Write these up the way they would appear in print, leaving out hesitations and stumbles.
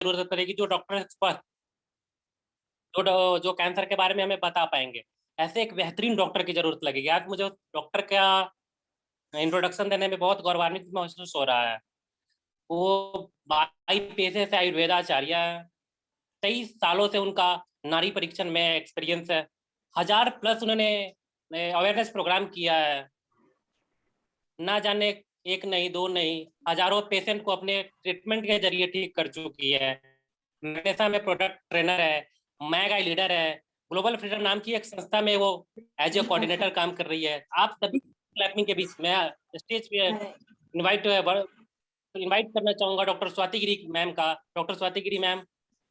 ज़रूरत पड़ेगी जो डॉक्टर एक्सपर्ट जो कैंसर के बारे में हमें बता पाएँगे। ऐसे एक बेहतरीन डॉक्टर की ज़रूरत लगेगी। आज मुझे डॉक्टर का इंट्रोडक्शन देने में बहुत गौरवान्वित महसूस हो रहा है। वो बाई पेशे से आयुर्वेदाचार्य हैं। 23 सालों से उनका नाड़ी परीक्षण में एक्सपीरियंस है। 1000 प्लस उन्होंने अवेयरनेस प्रोग्राम किया है। ना जाने 1 नहीं, 2 नहीं, हज़ारों पेशेंट को अपने ट्रीटमेंट के ज़रिए ठीक कर चुकी है। मैनेसा में प्रोडक्ट ट्रेनर है, मैगाई लीडर है, ग्लोबल फ्रीडम नाम की एक संस्था में वो एज़ ए कोऑर्डिनेटर काम कर रही है। आप सभी क्लैपिंग के बीच मैं स्टेज पे इनवाइट इनवाइट करना चाहूँगा डॉक्टर स्वाति गिरी मैम का। Doctor Swati Giri ma'am,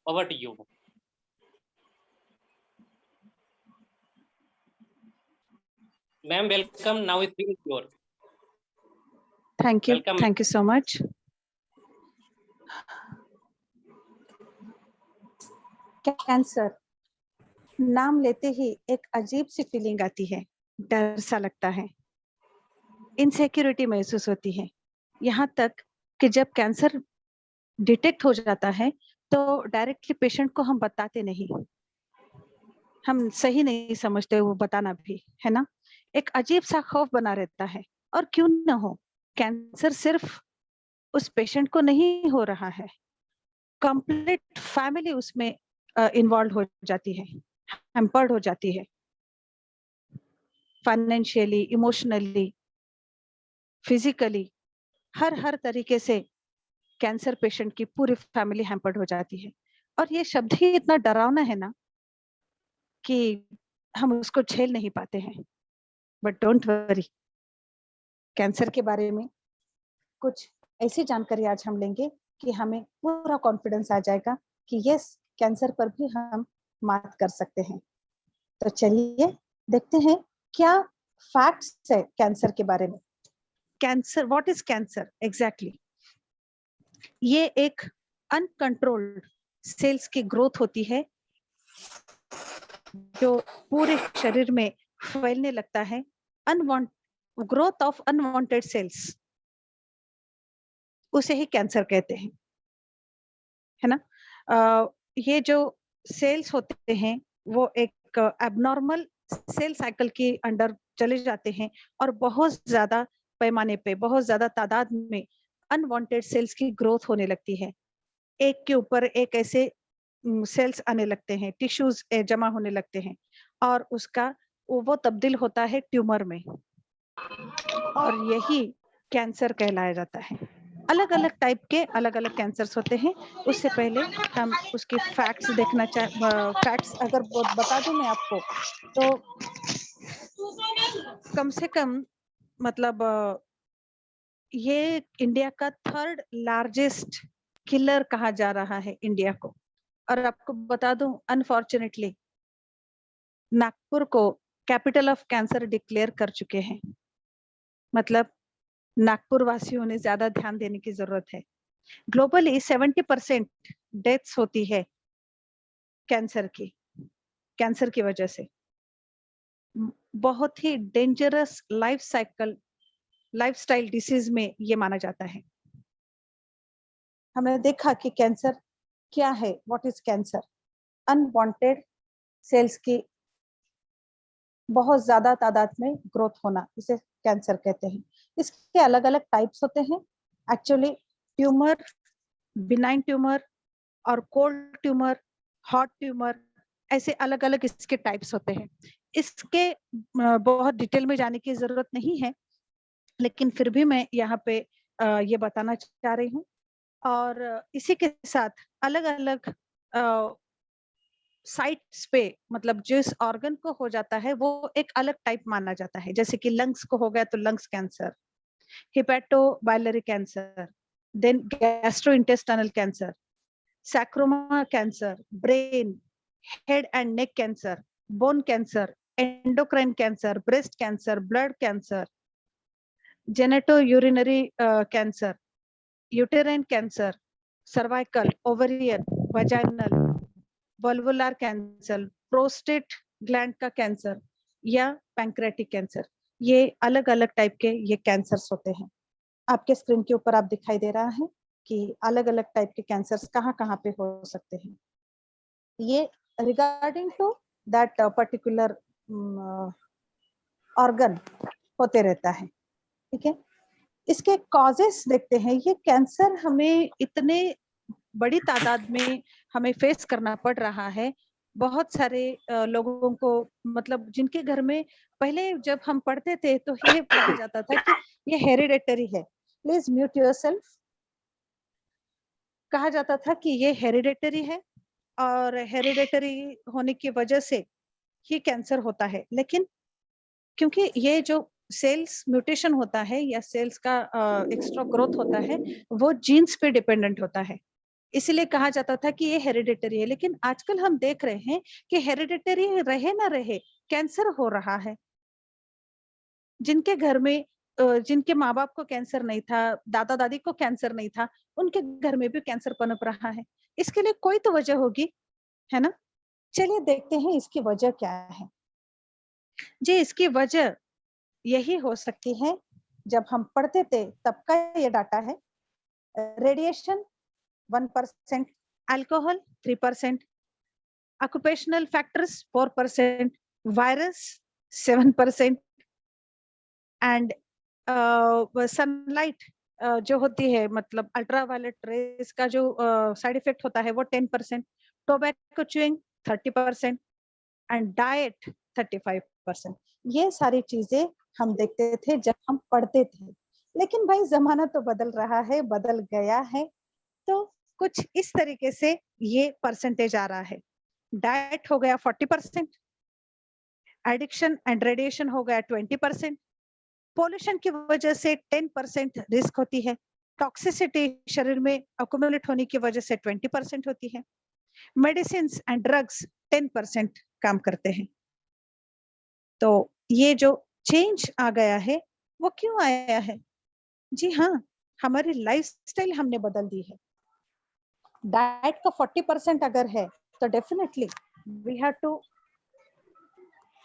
over to you. Ma'am welcome, now is your. Thank you. Welcome. Thank you so much. Cancer नाम लेते ही एक अजीब सी फीलिंग आती है, डर सा लगता है, इनसिक्योरिटी महसूस होती है। यहाँ तक कि जब कैंसर डिटेक्ट हो जाता है तो डायरेक्टली पेशेंट को हम बताते नहीं, हम सही नहीं समझते वो बताना भी, है ना। एक अजीब सा खौफ बना रहता है। और क्यों न हो, कैंसर सिर्फ उस पेशेंट को नहीं हो रहा है, कंप्लीट फैमिली उसमें इन्वॉल्व हो जाती है, हैम्पर्ड हो जाती है, फाइनेंशियली, इमोशनली, फिजिकली, हर तरीके से कैंसर पेशेंट की पूरी फैमिली हैम्पर्ड हो जाती है। और ये शब्द ही इतना डरावना है ना कि हम उसको झेल नहीं पाते हैं। बट डोंट वरी, कैंसर के बारे में कुछ ऐसी जानकारी आज हम लेंगे कि हमें पूरा कॉन्फिडेंस आ जाएगा कि यस, कैंसर पर भी हम मात कर सकते हैं। तो चलिए देखते हैं क्या फैक्ट्स है कैंसर के बारे में। Cancer, what is cancer exactly? ये एक अनकंट्रोल्ड सेल्स की ग्रोथ होती है जो पूरे शरीर में फैलने लगता है। ग्रोथ ऑफ अनवांटेड सेल्स, उसे ही कैंसर कहते हैं, है ना। ये जो सेल्स होते हैं वो एक एबनॉर्मल सेल साइकिल के अंडर चले जाते हैं और बहुत ज्यादा पैमाने पे, बहुत ज्यादा तादाद में अनवांटेड सेल्स की ग्रोथ होने लगती है। एक के ऊपर एक ऐसे सेल्स आने लगते हैं, टिश्यूज जमा होने लगते हैं और उसका वो तब्दील होता है ट्यूमर में, और यही कैंसर कहलाया जाता है। अलग अलग टाइप के अलग अलग कैंसर्स होते हैं। उससे पहले हम उसके फैक्ट्स देखना फैक्ट्स अगर बता दूं मैं आपको, तो कम से कम मतलब ये इंडिया का 3rd लार्जेस्ट किलर कहा जा रहा है इंडिया को। और आपको बता दूं, अनफॉर्चुनेटली नागपुर को कैपिटल ऑफ कैंसर डिक्लेयर कर चुके हैं। मतलब नागपुर वासियों ने ज्यादा ध्यान देने की जरूरत है। ग्लोबली 70% डेथ्स होती है कैंसर की वजह से। बहुत ही डेंजरस लाइफस्टाइल डिसीज में ये माना जाता है। हमने देखा कि कैंसर क्या है, what is cancer? Unwanted cells की बहुत ज्यादा तादाद में ग्रोथ होना, इसे कैंसर कहते हैं। इसके अलग अलग टाइप्स होते हैं एक्चुअली। ट्यूमर, बिनाइन ट्यूमर और कोल्ड ट्यूमर, हॉट ट्यूमर, ऐसे अलग अलग इसके टाइप्स होते हैं। इसके बहुत डिटेल में जाने की जरूरत नहीं है, लेकिन फिर भी मैं यहाँ पे ये बताना चाह रही हूँ। और इसी के साथ अलग अलग साइट्स पे, मतलब जिस ऑर्गन को हो जाता है वो एक अलग टाइप माना जाता है। जैसे कि लंग्स को हो गया तो lungs cancer, hepatobiliary cancer, then gastrointestinal cancer, sarcoma cancer, brain, head and neck cancer, bone cancer, endocrine cancer, breast cancer, blood cancer, genito urinary cancer, uterine cancer, cervical, ovarian, vaginal, valvular cancer, prostate gland का cancer या pancreatic cancer. ये अलग अलग type के ये cancers होते हैं। आपके स्क्रीन के ऊपर आप दिखाई दे रहा है कि अलग-अलग टाइप के कैंसर्स कहाँ-कहाँ पे हो सकते हैं। ये regarding to that particular organ होते रहता है, ठीक है? इसके कॉजेस देखते हैं। ये कैंसर हमें इतने बड़ी तादाद में हमें फेस करना पड़ रहा है। बहुत सारे लोगों को, मतलब जिनके घर में पहले जब हम पढ़ते थे तो ये कहा जाता था कि ये हेरिडेटरी है। Please mute yourself. कहा जाता था कि ये हेरिडेटरी है और हेरिडेटरी होने की वजह से ही कैंसर होता है। लेकिन क्योंकि ये जो सेल्स म्यूटेशन होता है या सेल्स का एक्स्ट्रा ग्रोथ होता है, वो जीन्स पे डिपेंडेंट होता है। इसीलिए कहा जाता था कि ये हेरिडिटरी है। लेकिन आजकल हम देख रहे हैं कि हेरिडिटरी रहे ना रहे, कैंसर हो रहा है। जिनके घर में जिनके माँ-बाप को कैंसर नहीं था, दादा-दादी को कैंसर नहीं था, उनके घर में भी कैंसर पनप रहा है। इसके लिए कोई तो वजह होगी, है ना? चलिए देखते हैं इसकी वजह क्या है। जी, इसकी वजह यही हो सकती है, जब हम पढ़ते थे तब का ये डाटा है। Radiation 1%, alcohol 3%, occupational factors 4%, virus 7% and sunlight जो होती है, मतलब अल्ट्रावायलेट रेज का जो साइड इफेक्ट होता है वो 10%, टोबैको च्यूइंग 30% एंड डाइट 35%। ये सारी चीजें हम देखते थे जब हम पढ़ते थे। लेकिन भाई जमाना तो बदल रहा है, बदल गया है। तो कुछ इस तरीके से ये परसेंटेज आ रहा है। डाइट हो गया 40%, एडिक्शन एंड रेडिएशन हो गया 20%, पॉल्यूशन की वजह से 10% रिस्क होती है, टॉक्सिसिटी शरीर में अकोमुलेट होने की वजह से 20% होती है, मेडिसिन एंड ड्रग्स 10% काम करते हैं। तो ये जो चेंज आ गया है, वो क्यों आया है? जी हाँ, हमारी लाइफस्टाइल हमने बदल दी है। डाइट का 40% अगर है, तो डेफिनेटली वी हैव टू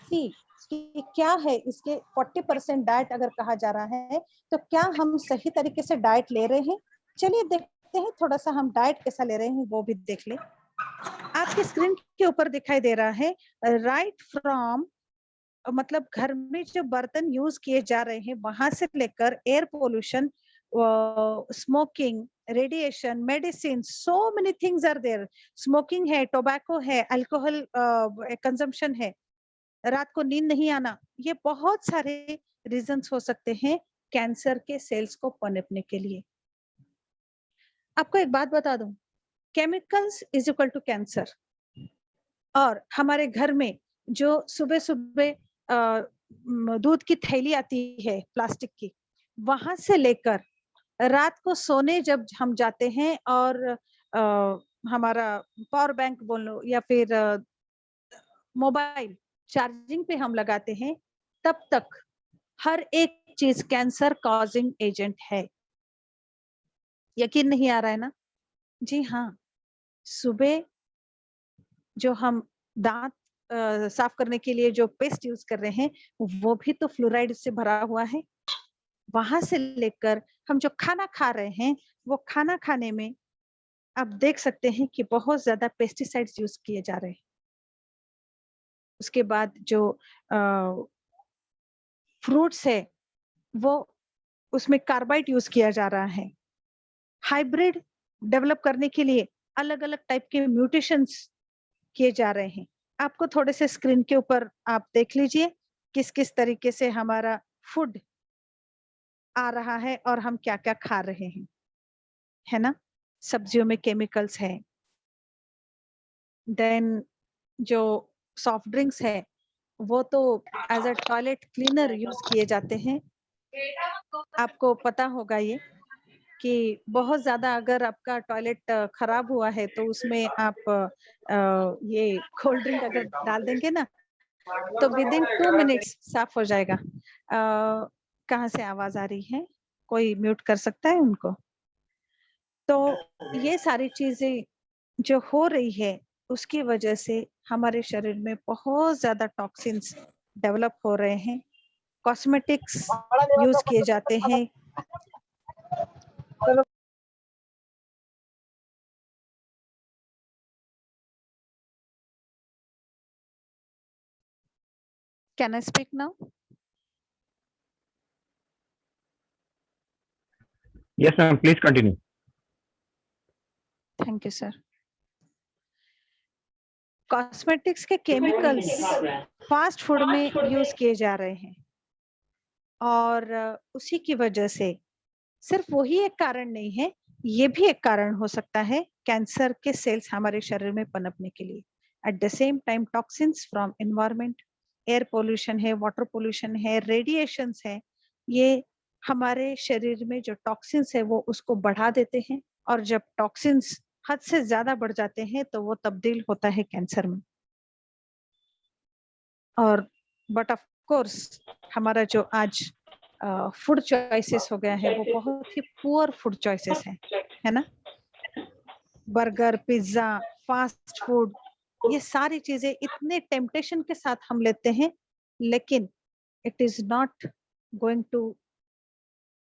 सी कि क्या है इसके 40% डाइट अगर कहा जा रहा है, तो क्या हम सही तरीके से डाइट ले रहे हैं? चलिए देखते हैं, थोड़ा सा हम डाइट कैसा ले रहे हैं वो भी देख लें। आपकी स्क्रीन के ऊपर दिखाई दे रहा है राइट फ्रॉम, मतलब घर में जो बर्तन यूज किए जा रहे हैं वहां से लेकर air pollution, smoking, radiation, medicine, so many things are there. Smoking है, टोबैको है, अल्कोहल कंजम्पशन है, रात को नींद नहीं आना, ये बहुत सारे रीजंस हो सकते हैं कैंसर के सेल्स को पनपने के लिए। आपको एक बात बता दूं, chemicals is equal to cancer. और हमारे घर में जो सुबह सुबह दूध की थैली आती है प्लास्टिक की, वहां से लेकर रात को सोने जब हम जाते हैं और हमारा पावर बैंक बोलो या फिर मोबाइल चार्जिंग पे हम लगाते हैं, तब तक हर एक चीज कैंसर कॉजिंग एजेंट है। यकीन नहीं आ रहा है ना? जी हाँ, सुबह जो हम दांत साफ करने के लिए जो पेस्ट यूज कर रहे हैं, वो भी तो फ्लोराइड से भरा हुआ है। वहां से लेकर हम जो खाना खा रहे हैं, वो खाना खाने में आप देख सकते हैं कि बहुत ज्यादा पेस्टिसाइड्स यूज किए जा रहे हैं। उसके बाद जो फ्रूट्स है, वो उसमें कार्बाइड यूज किया जा रहा है। हाइब्रिड डेवलप करने के लिए अलग अलग टाइप के म्यूटेशंस किए जा रहे हैं। आपको थोड़े से स्क्रीन के ऊपर आप देख लीजिए किस किस तरीके से हमारा फूड आ रहा है और हम क्या क्या खा रहे हैं, है ना? सब्जियों में केमिकल्स है, देन जो सॉफ्ट ड्रिंक्स है वो तो as a toilet cleaner use किए जाते हैं। आपको पता होगा ये कि बहुत ज्यादा अगर आपका टॉयलेट खराब हुआ है तो उसमें आप ये कोल्ड ड्रिंक अगर डाल देंगे ना, तो विद इन 2 मिनट्स साफ हो जाएगा। कहाँ से आवाज आ रही है? कोई म्यूट कर सकता है उनको? तो ये सारी चीजें जो हो रही है, उसकी वजह से हमारे शरीर में बहुत ज्यादा टॉक्सिन्स डेवलप हो रहे हैं। कॉस्मेटिक्स यूज किए जाते हैं। Can I speak now? Yes, ma'am. Please continue. Thank you, sir. Cosmetics के केमिकल्स फास्ट फूड में यूज किए जा रहे हैं और उसी की वजह से सिर्फ वही एक कारण नहीं है, ये भी एक कारण हो सकता है कैंसर के सेल्स हमारे शरीर में पनपने के लिए। Eight the same time toxins from environment, air pollution है, वाटर पोल्यूशन है, रेडिएशंस है, ये हमारे शरीर में जो टॉक्सिन्स है वो उसको बढ़ा देते हैं और जब टॉक्सिन्स हद से ज्यादा बढ़ जाते हैं तो वो तब्दील होता है कैंसर में। और बट ऑफ कोर्स हमारा जो आज फूड चॉइसेस हो गया है वो बहुत ही पुअर फूड चॉइसेस है ना। बर्गर, पिज्जा, फास्ट फूड, ये सारी चीजें इतने टेम्पटेशन के साथ हम लेते हैं, लेकिन it is not going to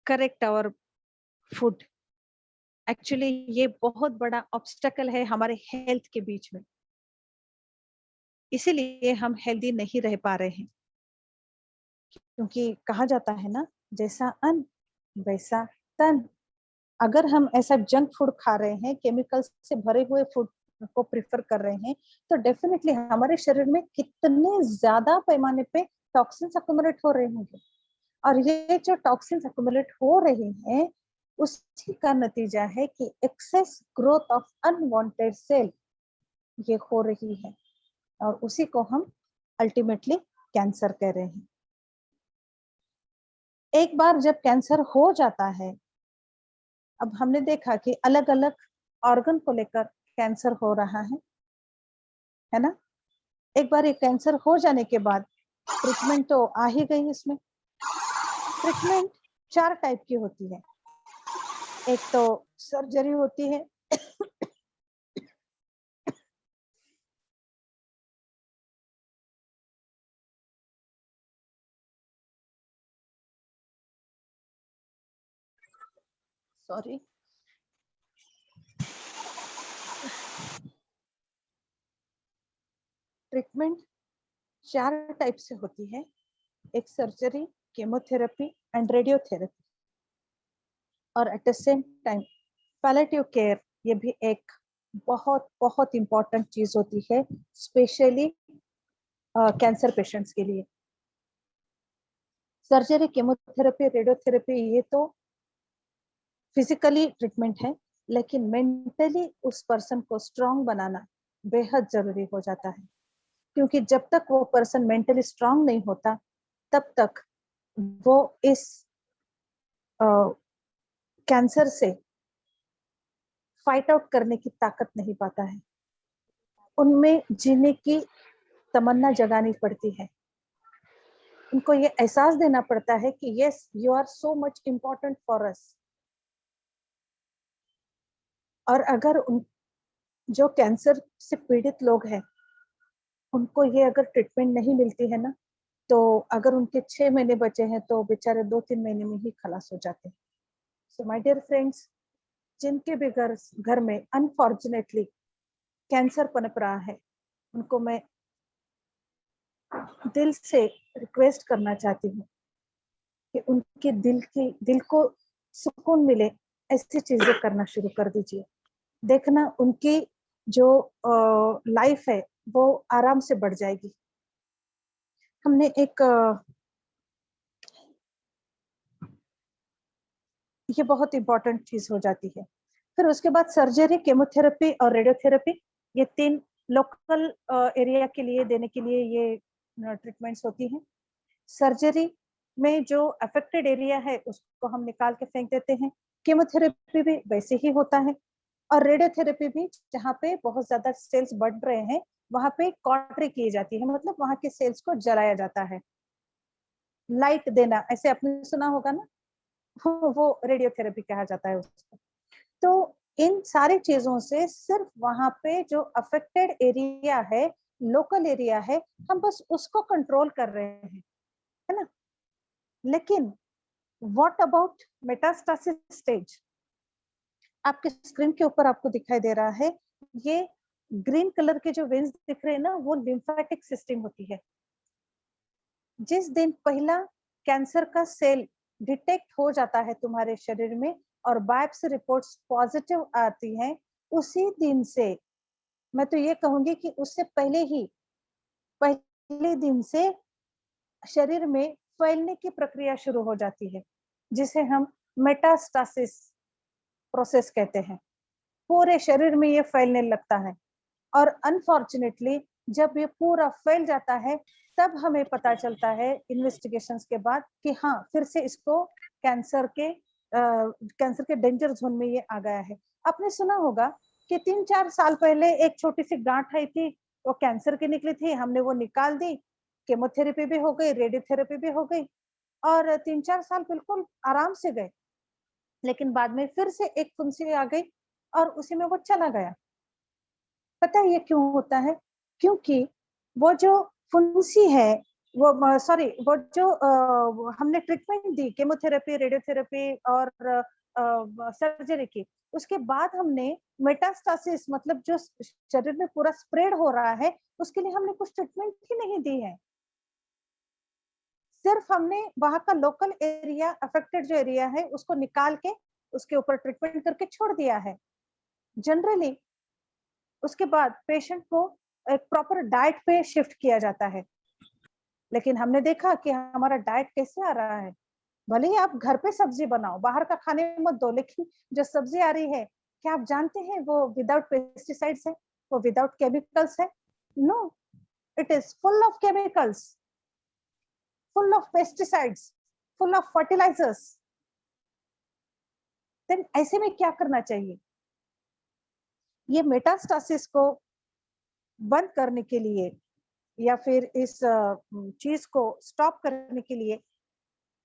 correct our food. Actually ये बहुत बड़ा ऑब्स्टेकल है हमारे हेल्थ के बीच में, इसीलिए हम हेल्दी नहीं रह पा रहे हैं। क्योंकि कहा जाता है ना, जैसा अन्न वैसा तन। अगर हम ऐसा जंक फूड खा रहे हैं, केमिकल से भरे हुए फूड को प्रिफर कर रहे हैं, तो डेफिनेटली हमारे शरीर में कितने ज्यादा पैमाने पे टॉक्सिन्स अक्यूमुलेट हो रहे होंगे। और ये जो टॉक्सिन्स अक्यूमुलेट हो रहे हैं उसी का नतीजा है कि excess growth of unwanted cell ये हो रही है और उसी को हम अल्टीमेटली कैंसर कह रहे हैं। एक बार जब कैंसर हो जाता है, अब हमने देखा कि अलग अलग ऑर्गन को लेकर कैंसर हो रहा है ना। एक बार ये कैंसर हो जाने के बाद ट्रीटमेंट तो आ ही गई। इसमें ट्रीटमेंट 4 टाइप की होती है। एक तो सर्जरी होती है, सॉरी, ट्रीटमेंट 4 टाइप से होती है। एक सर्जरी, केमोथेरेपी एंड रेडियोथेरेपी, और eight the same time palliative care, ये भी एक बहुत बहुत इंपॉर्टेंट चीज होती है, स्पेशली कैंसर पेशेंट्स के लिए। सर्जरी, केमोथेरेपी, रेडियोथेरेपी ये तो फिजिकली ट्रीटमेंट है, लेकिन मेंटली उस पर्सन को स्ट्रांग बनाना बेहद जरूरी हो जाता है। क्योंकि जब तक वो पर्सन मेंटली स्ट्रांग नहीं होता तब तक वो इस कैंसर से फाइट आउट करने की ताकत नहीं पाता है। उनमें जीने की तमन्ना जगानी पड़ती है, उनको ये एहसास देना पड़ता है कि yes, you are so much important for us. और अगर उन जो कैंसर से पीड़ित लोग हैं उनको ये अगर ट्रीटमेंट नहीं मिलती है ना, तो अगर उनके 6 महीने बचे हैं तो बेचारे 2-3 महीने में ही खलास हो जाते हैं। सो माय डियर फ्रेंड्स, जिनके भी घर में अनफॉर्चुनेटली कैंसर पनप रहा है, उनको मैं दिल से रिक्वेस्ट करना चाहती हूँ कि उनके दिल को सुकून मिले, ऐसी चीजें करना शुरू कर दीजिए। देखना उनकी जो लाइफ है वो आराम से बढ़ जाएगी। हमने एक ये बहुत इंपॉर्टेंट चीज हो जाती है। फिर उसके बाद सर्जरी, केमोथेरेपी और रेडियोथेरेपी, ये 3 लोकल एरिया के लिए देने के लिए ये ट्रीटमेंट्स होती हैं। सर्जरी में जो अफेक्टेड एरिया है उसको हम निकाल के फेंक देते हैं। केमोथेरेपी भी वैसे ही होता है, और रेडियोथेरेपी भी जहाँ पे बहुत ज्यादा सेल्स बढ़ रहे हैं वहां पे कॉटरी की जाती है, मतलब वहां के सेल्स को जलाया जाता है। लाइट देना, ऐसे आपने सुना होगा ना, वो रेडियोथेरेपी कहा जाता है उसको। तो इन सारी चीजों से सिर्फ वहां पे जो अफेक्टेड एरिया है, लोकल एरिया है, हम बस उसको कंट्रोल कर रहे हैं, है ना। लेकिन व्हाट अबाउट मेटास्टासिस स्टेज? आपके स्क्रीन के ऊपर आपको दिखाई दे रहा है, ये ग्रीन कलर के जो वेन्स दिख रहे हैं ना, वो लिम्फेटिक सिस्टम होती है। जिस दिन पहला कैंसर का सेल डिटेक्ट हो जाता है तुम्हारे शरीर में और बायोप्सी रिपोर्ट्स पॉजिटिव आती हैं, उसी दिन से, मैं तो ये कहूंगी कि उससे पहले दिन से शरीर में फैलने की प्रक्रिया शुरू हो जाती है, जिसे हम मेटास्टासिस प्रोसेस कहते हैं। पूरे शरीर में ये फैलने लगता है और अनफॉर्चुनेटली जब ये पूरा फैल जाता है तब हमें पता चलता है इन्वेस्टिगेशंस के बाद कि हाँ, फिर से इसको कैंसर के डेंजर जोन में ये आ गया है। आपने सुना होगा कि 3-4 साल पहले एक छोटी सी गांठ आई थी, वो कैंसर की निकली थी, हमने वो निकाल दी, केमोथेरेपी भी हो गई, रेडियोथेरेपी भी हो गई और 3-4 साल बिल्कुल आराम से गए। लेकिन बाद में फिर से एक फुंसी आ गई और उसी में वो चला गया। पता है ये क्यों होता है? क्योंकि वो जो फुंसी है, वो सॉरी, वो जो हमने ट्रीटमेंट दी, केमोथेरेपी, रेडियोथेरेपी और सर्जरी की, उसके बाद हमने मेटास्टासिस मतलब जो शरीर में पूरा स्प्रेड हो रहा है, उसके लिए हमने कुछ ट्रीटमेंट ही नहीं दी है। सिर्फ हमने वहां का लोकल एरिया, अफेक्टेड जो एरिया है, उसको निकाल के उसके ऊपर ट्रीटमेंट करके छोड़ दिया है। जनरली उसके बाद पेशेंट को एक प्रॉपर डाइट पे शिफ्ट किया जाता है। लेकिन हमने देखा कि हमारा डाइट कैसे आ रहा है। भले ही आप घर पे सब्जी बनाओ, बाहर का खाने मत दो, लेकिन जो सब्जी आ रही है, क्या आप जानते हैं वो विदाउट पेस्टिसाइड्स है, वो विदाउट केमिकल्स है? No, it is full of chemicals, full of pesticides, full of fertilisers. Then ऐसे में क्या करना चाहिए? ये मेटास्टासिस को बंद करने के लिए या फिर इस चीज को स्टॉप करने के लिए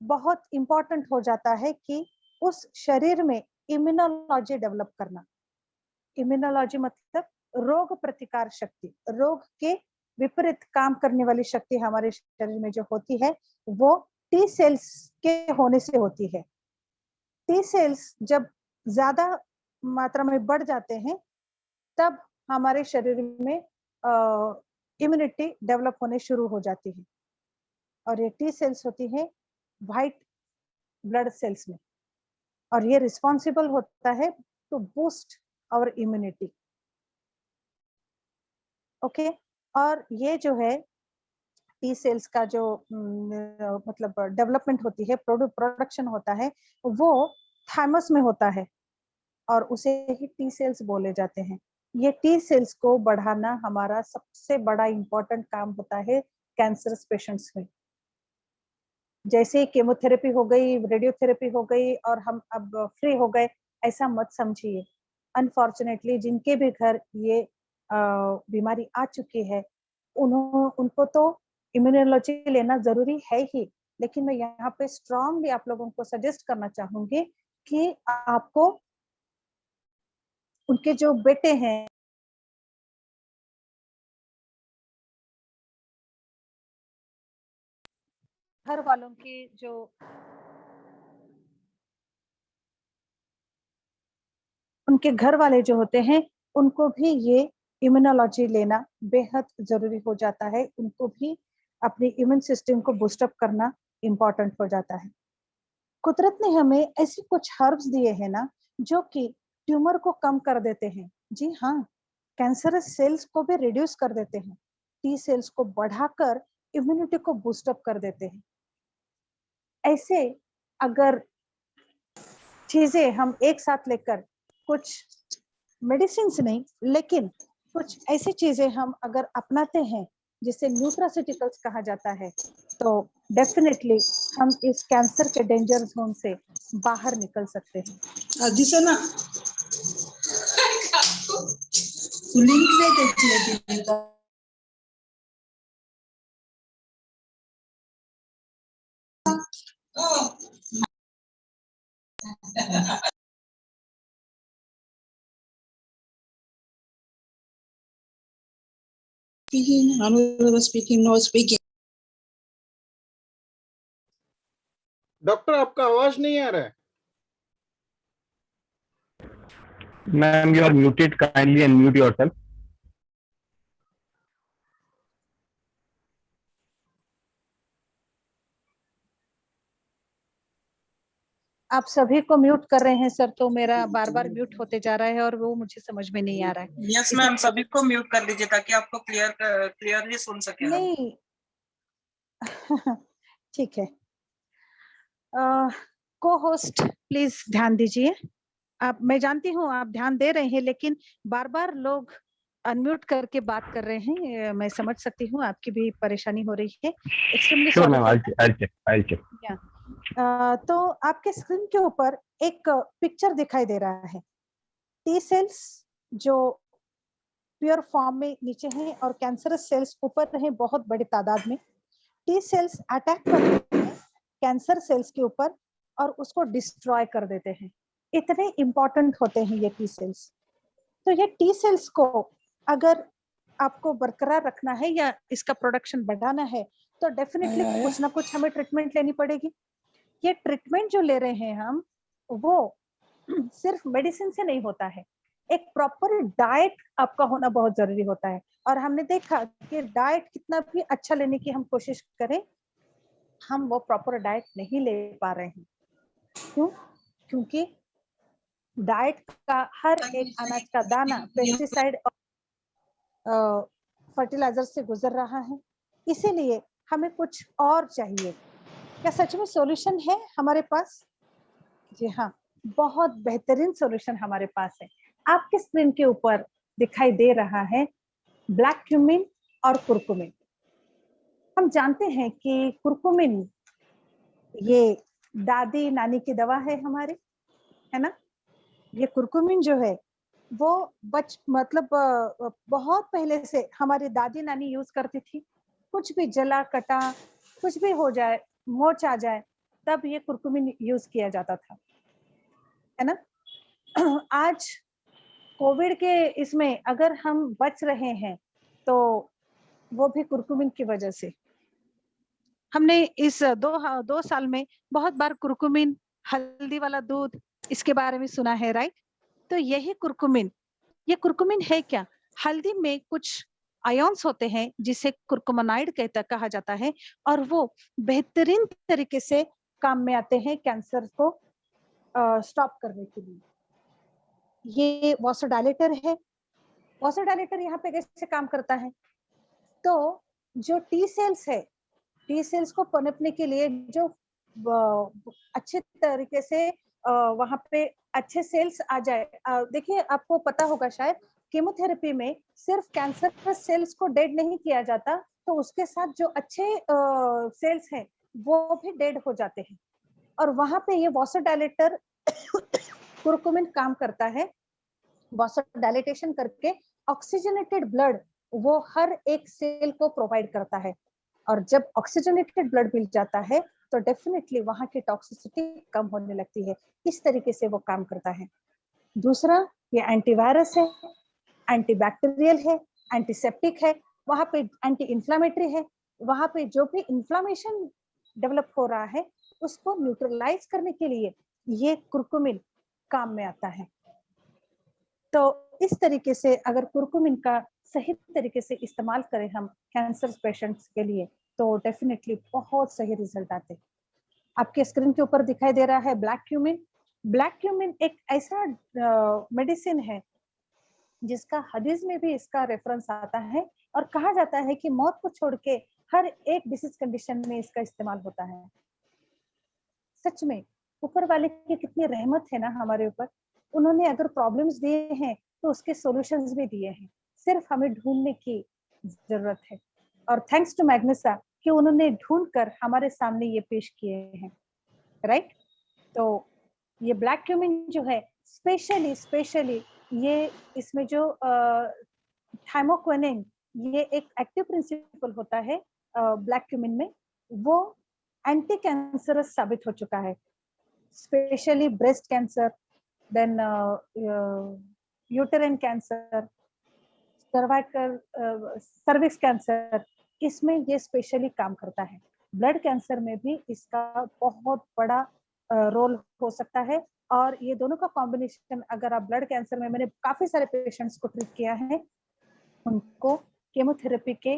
बहुत इंपॉर्टेंट हो जाता है कि उस शरीर में इम्यूनोलॉजी डेवलप करना। इम्यूनोलॉजी मतलब रोग प्रतिकार शक्ति, रोग के विपरीत काम करने वाली शक्ति हमारे शरीर में जो होती है, वो टी सेल्स के होने से होती है। टी सेल्स जब ज्यादा मात्रा में बढ़ जाते हैं, तब हमारे शरीर में इम्यूनिटी डेवलप होने शुरू हो जाती है और ये टी सेल्स होती है व्हाइट ब्लड सेल्स में, और ये रिस्पॉन्सिबल होता है to boost our immunity. Okay, और ये जो है टी सेल्स का जो मतलब डेवलपमेंट होती है, प्रोडक्शन होता है, वो थाइमस में होता है और उसे ही टी सेल्स बोले जाते हैं। ये टी सेल्स को बढ़ाना हमारा सबसे बड़ा इंपॉर्टेंट काम होता है कैंसर पेशेंट्स में। जैसे केमोथेरेपी हो गई, रेडियोथेरेपी हो गई और हम अब फ्री हो गए, ऐसा मत समझिए। अनफॉर्चुनेटली जिनके भी घर ये बीमारी आ चुकी है, उनको तो इम्यूनोलॉजी लेना जरूरी है ही, लेकिन मैं यहाँ पे स्ट्रांगली आप लोगों को सजेस्ट करना चाहूंगी कि आपको उनके जो बेटे हैं, घर वालों की जो उनके घर वाले जो होते हैं, उनको भी ये इम्यूनोलॉजी लेना बेहद जरूरी हो जाता है। उनको भी अपनी इम्यून सिस्टम को बूस्टअप करना इम्पोर्टेंट हो जाता है। कुदरत ने हमें ऐसे कुछ हर्ब्स दिए हैं ना, जो कि ट्यूमर को कम कर देते हैं। जी हाँ, कैंसरस सेल्स को भी रिड्यूस कर देते हैं, टी सेल्स को बढ़ाकर इम्यूनिटी को बूस्टअप कर देते हैं। ऐसे अगर चीजें हम एक साथ लेकर, कुछ मेडिसिन नहीं, लेकिन कुछ ऐसी चीजें हम अगर अपनाते हैं जिसे न्यूट्रास्यूटिकल्स कहा जाता है, तो डेफिनेटली हम इस कैंसर के डेंजर जोन से बाहर निकल सकते हैं। दिसो ना लिंक नाही त्याची speaking, Anuradha speaking, no speaking. Doctor आपका आवाज नहीं आ रहा है। Ma'am, you are muted. Kindly unmute yourself. आप सभी को म्यूट कर रहे हैं सर, तो मेरा बार बार म्यूट होते जा रहा है और वो मुझे समझ में नहीं आ रहा है। यस मैम, सभी को म्यूट कर दीजिए ताकि आपको क्लियरली सुन सके हम। नहीं ठीक है। को होस्ट प्लीज ध्यान दीजिए। आप, मैं जानती हूँ आप ध्यान दे रहे हैं, लेकिन बार बार लोग अनम्यूट करके बात कर रहे हैं। मैं समझ सकती हूँ आपकी भी परेशानी हो रही है। Extremely Sure, sorry ma'am. I'll check. तो आपके स्क्रीन के ऊपर एक पिक्चर दिखाई दे रहा है। टी सेल्स जो प्योर फॉर्म में नीचे हैं और कैंसरस सेल्स ऊपर हैं बहुत बड़ी तादाद में। टी सेल्स अटैक करते हैं कैंसर सेल्स के ऊपर और उसको डिस्ट्रॉय कर देते हैं। इतने इंपॉर्टेंट होते हैं ये टी सेल्स। तो ये टी सेल्स को अगर आपको बरकरार रखना है या इसका प्रोडक्शन बढ़ाना है तो डेफिनेटली कुछ ना कुछ हमें ट्रीटमेंट लेनी पड़ेगी। ये ट्रीटमेंट जो ले रहे हैं हम, वो सिर्फ मेडिसिन से नहीं होता है। एक प्रॉपर डाइट आपका होना बहुत जरूरी होता है। और हमने देखा कि डाइट कितना भी अच्छा लेने की हम कोशिश करें, हम वो प्रॉपर डाइट नहीं ले पा रहे हैं। क्यों? क्योंकि डाइट का हर एक अनाज का दाना पेस्टिसाइड और फर्टिलाइजर से गुजर रहा है। इसीलिए हमें कुछ और चाहिए। क्या सच में सॉल्यूशन है हमारे पास? जी हाँ, बहुत बेहतरीन सॉल्यूशन हमारे पास है। आपके स्क्रीन के ऊपर दिखाई दे रहा है ब्लैक क्यूमिन और कुरकुमिन। हम जानते हैं कि कुरकुमिन ये दादी नानी की दवा है हमारी, है ना? ये कुरकुमिन जो है वो मतलब बहुत पहले से हमारी दादी नानी यूज करती थी। कुछ भी जला कटा कुछ भी हो जाए, मोच आ जाए, तब ये कुरकुमिन यूज किया जाता था, है ना? आज कोविड के इसमें अगर हम बच रहे हैं तो वो भी कुरकुमिन की वजह से। हमने इस दो साल में बहुत बार कुरकुमिन, हल्दी वाला दूध, इसके बारे में सुना है, राइट? तो यही कुरकुमिन, ये कुरकुमिन है क्या? हल्दी में कुछ आयोन्स होते हैं जिसे कुरकुमानाइड कहा जाता है और वो बेहतरीन तरीके से काम में आते हैं कैंसर को स्टॉप करने के लिए। ये वासोडाइलेटर है। वासोडाइलेटर यहाँ पे कैसे काम करता है? तो जो टी सेल्स है, टी सेल्स को पनपने के लिए जो अच्छे तरीके से वहां पे अच्छे सेल्स आ जाए। देखिए आपको पता होगा शायद, कीमोथेरेपी में सिर्फ कैंसर सेल्स को डेड नहीं किया जाता, तो उसके साथ जो अच्छे सेल्स हैं वो भी डेड हो जाते हैं। और वहां पे ये वासोडाइलेटर कुरकुमिन काम करता है। वासोडाइलेटेशन करके ऑक्सीजनेटेड ब्लड वो हर एक सेल को प्रोवाइड करता है। और जब ऑक्सीजनेटेड ब्लड मिल जाता है तो डेफिनेटली वहां की टॉक्सिसिटी कम होने लगती है। इस तरीके से वो काम करता है। दूसरा, ये एंटीवायरस है, एंटीबैक्टीरियल है, एंटीसेप्टिक है, वहां पे एंटी इंफ्लामेटरी है। वहां पे जो भी इंफ्लामेशन डेवलप हो रहा है उसको न्यूट्रलाइज करने के लिए ये कुरकुमिन काम में आता है। तो इस तरीके से अगर कुरकुमिन का सही तरीके से इस्तेमाल करें हम कैंसर पेशेंट्स के लिए तो डेफिनेटली बहुत सही रिजल्ट आते हैं। आपके स्क्रीन के ऊपर दिखाई दे रहा है ब्लैक क्यूमिन। ब्लैक क्यूमिन एक ऐसा मेडिसिन है जिसका हदीस में भी इसका रेफरेंस आता है और कहा जाता है कि मौत को छोड़ के हर एक डिसीज कंडीशन में इसका इस्तेमाल होता है। सच में ऊपर वाले की कितनी रहमत है ना हमारे ऊपर। उन्होंने अगर प्रॉब्लम्स दिए हैं तो उसके सॉल्यूशंस भी दिए हैं, सिर्फ हमें ढूंढने की जरूरत है। और थैंक्स टू मैग्नेसा कि उन्होंने ढूंढ कर हमारे सामने ये पेश किए हैं, राइट? तो ये ब्लैक क्यूमिन जो है स्पेशली ये इसमें जो थाइमोक्विनिन, ये एक एक्टिव प्रिंसिपल होता है ब्लैक क्यूमिन में, वो एंटी कैंसरस साबित हो चुका है। Specially breast cancer, then uterine cancer, cervical cervix cancer, इसमें ये स्पेशली काम करता है। ब्लड कैंसर में भी इसका बहुत बड़ा रोल हो सकता है। और ये दोनों का कॉम्बिनेशन, अगर आप ब्लड कैंसर में, मैंने काफी सारे पेशेंट्स को ट्रीट किया है, उनको केमोथेरेपी के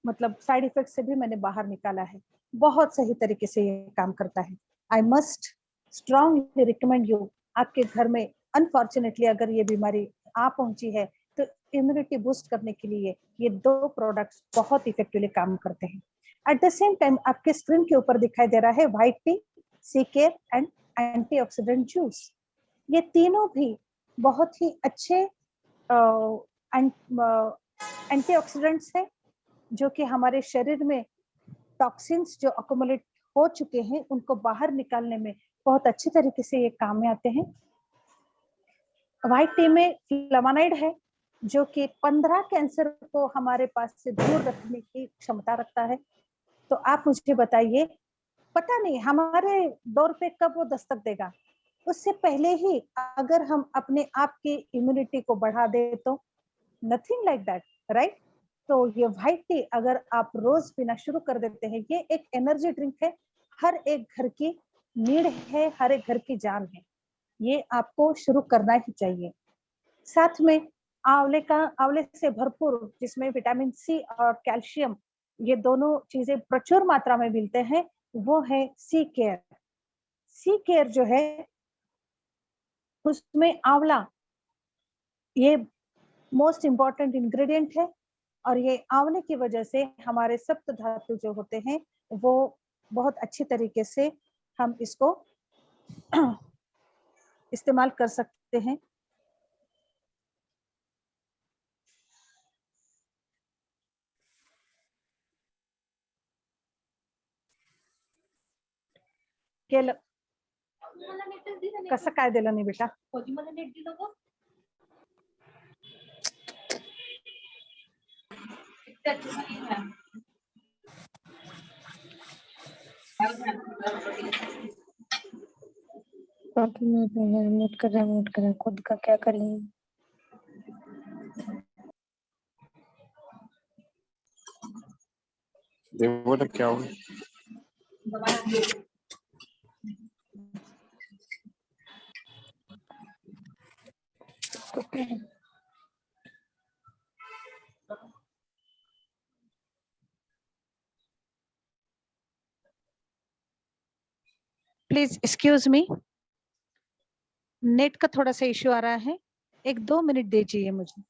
मतलब साइड इफेक्ट से भी मैंने बाहर निकाला है। बहुत सही तरीके से ये काम करता है। I must strongly recommend you, आपके घर में अनफॉर्चुनेटली अगर ये बीमारी आ पहुंची है तो इम्यूनिटी बूस्ट करने के लिए ये 2 प्रोडक्ट्स बहुत इफेक्टिवली काम करते हैं। एट द सेम टाइम आपके स्क्रीन के ऊपर दिखाई दे रहा है white tea, C care and antioxidant juice. ये तीनों भी बहुत ही अच्छे एंटीऑक्सीडेंट्स हैं जो कि हमारे शरीर में टॉक्सिन्स जो अकोमुलेट हो चुके हैं उनको बाहर निकालने में बहुत अच्छे तरीके से ये काम में आते हैं। व्हाइट टी में फ्लेवोनॉइड है जो कि 15 कैंसर को हमारे पास से दूर रखने की क्षमता रखता है। तो आप मुझे बताइए, पता नहीं हमारे डोर पे कब वो दस्तक देगा, उससे पहले ही अगर हम अपने आप की इम्यूनिटी को बढ़ा दे तो नथिंग लाइक दैट, राइट? तो ये व्हाइट टी अगर आप रोज पीना शुरू कर देते हैं, ये एक एनर्जी ड्रिंक है, हर एक घर की नीड है, हर एक घर की जान है, ये आपको शुरू करना ही चाहिए। साथ में आंवले से भरपूर, जिसमें विटामिन सी और कैल्शियम ये दोनों चीजें प्रचुर मात्रा में मिलते हैं, वो है सी केयर। सी केयर जो है उसमें आंवला ये मोस्ट इंपॉर्टेंट इंग्रेडिएंट है और ये आंवले की वजह से हमारे सप्त धातु जो होते हैं वो बहुत अच्छी तरीके से हम इसको इस्तेमाल कर सकते हैं। केलं कसं काय दिलं नाही बेटा? म्यूट कर रहा है खुद का, क्या करें? देखो तो क्या हो प्लीज एक्सक्यूज मी, नेट का थोड़ा सा इश्यू आ रहा है, 1-2 मिनट दीजिए मुझे।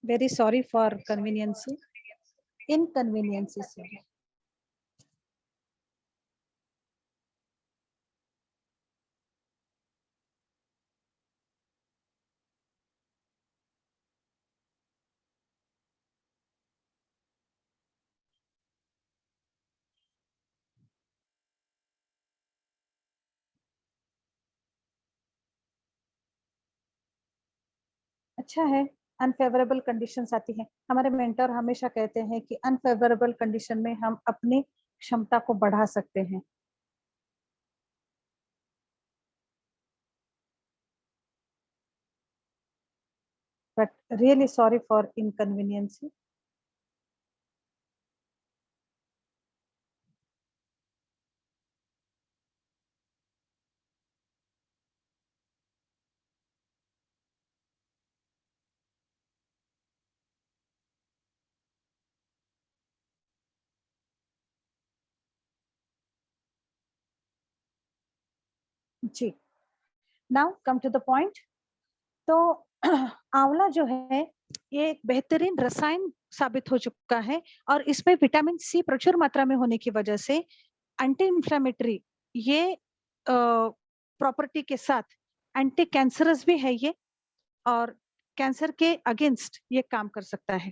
Very sorry for inconveniences. अच्छा है, अनफेवरेबल कंडीशंस आती हैं। हमारे मेंटर हमेशा कहते हैं कि अनफेवरेबल कंडीशन में हम अपनी क्षमता को बढ़ा सकते हैं। but really sorry for inconvenience. Ji, now come to the point. तो आंवला जो है ये एक बेहतरीन रसायन साबित हो चुका है और इसमें विटामिन सी प्रचुर मात्रा में होने की वजह से एंटी इंफ्लेमेटरी ये प्रॉपर्टी के साथ एंटी कैंसरस भी है ये और कैंसर के अगेंस्ट ये काम कर सकता है।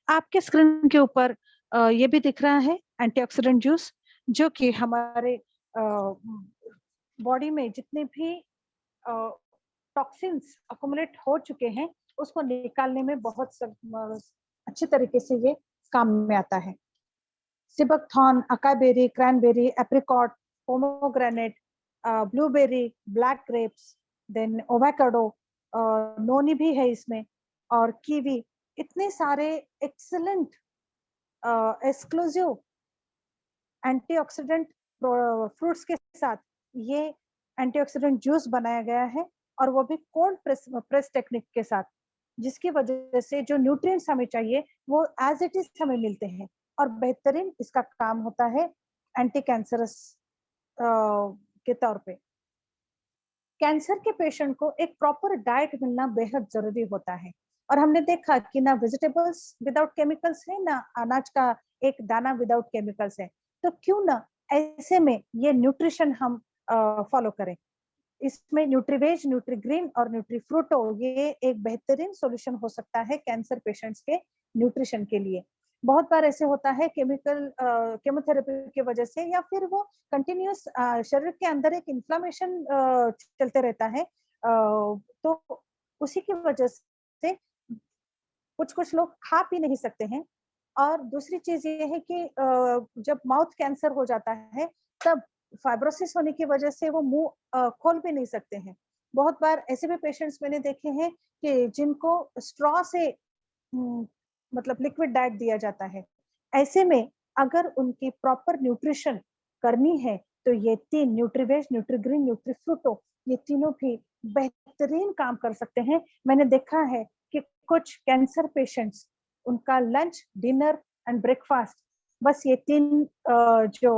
आपके स्क्रीन के ऊपर ये भी दिख रहा है एंटीऑक्सीडेंट जूस जो कि हमारे बॉडी में जितने भी टॉक्सिन्स अकोमुलेट हो चुके हैं उसको निकालने में बहुत अच्छे तरीके से ये काम में आता है। Sea buckthorn, acai berry, cranberry, apricot, pomegranate, blueberry, black grapes, then avocado, noni भी है इसमें और कीवी, इतने सारे एक्सीलेंट एक्सक्लूसिव एंटीऑक्सीडेंट फ्रूट्स के साथ ये एंटीऑक्सीडेंट जूस बनाया गया है और वो भी कोल्ड प्रेस टेक्निक के साथ, जिसकी वजह से जो न्यूट्रिएंट्स हमें चाहिए वो एज इट इज हमें मिलते हैं और बेहतरीन इसका काम होता है एंटी कैंसरस के तौर पे। कैंसर के पेशेंट को एक प्रॉपर डाइट मिलना बेहद जरूरी होता है और हमने देखा कि ना वेजिटेबल्स विदाउट केमिकल्स है ना अनाज का एक दाना विदाउट केमिकल्स है, तो क्यों ना ऐसे में ये न्यूट्रिशन हम फॉलो करें। इसमें न्यूट्रीवेज, न्यूट्रीग्रीन और न्यूट्रीफ्रूटो ये एक बेहतरीन सॉल्यूशन हो सकता है कैंसर पेशेंट्स के न्यूट्रिशन के लिए। बहुत बार ऐसे होता है केमोथेरेपी की वजह से या फिर वो कंटिन्यूस शरीर के अंदर एक इन्फ्लामेशन चलते रहता है, तो उसी की वजह से कुछ लोग खा पी नहीं सकते हैं। और दूसरी चीज ये है कि जब माउथ कैंसर हो जाता है तब फाइब्रोसिस होने की वजह से वो मुंह खोल भी नहीं सकते हैं। बहुत बार ऐसे भी पेशेंट्स मैंने देखे हैं कि जिनको स्ट्रॉ से मतलब लिक्विड डाइट दिया जाता है। ऐसे में अगर उनकी प्रॉपर न्यूट्रिशन करनी है तो ये तीन न्यूट्रीवेज, न्यूट्रीग्रीन, न्यूट्रीफ्रूटो ये तीनों भी बेहतरीन काम कर सकते हैं। मैंने देखा है कि कुछ कैंसर पेशेंट्स उनका लंच, डिनर एंड ब्रेकफास्ट बस ये तीन जो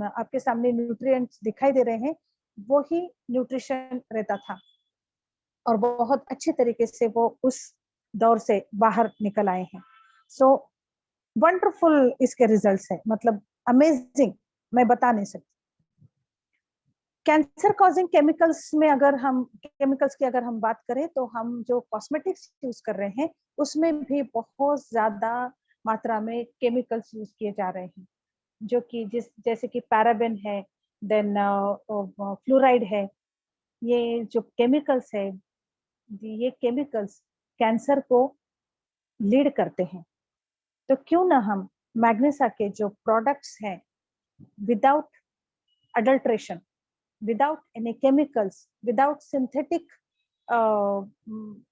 आपके सामने न्यूट्रिएंट्स दिखाई दे रहे हैं वो ही न्यूट्रिशन रहता था और बहुत अच्छे तरीके से वो उस दौर से बाहर निकल आए हैं। सो वंडरफुल इसके रिजल्ट्स है, मतलब अमेजिंग, मैं बता नहीं सकती। कैंसर कॉजिंग केमिकल्स में अगर हम केमिकल्स की अगर हम बात करें तो हम जो कॉस्मेटिक्स यूज कर रहे हैं उसमें भी बहुत ज्यादा मात्रा में केमिकल्स यूज किए जा रहे हैं, जो कि जैसे कि पैराबेन है, देन फ्लोराइड है। ये जो केमिकल्स है ये केमिकल्स कैंसर को लीड करते हैं। तो क्यों ना हम मैग्नेसा के जो प्रोडक्ट्स हैं without adulteration, without any chemicals, without synthetic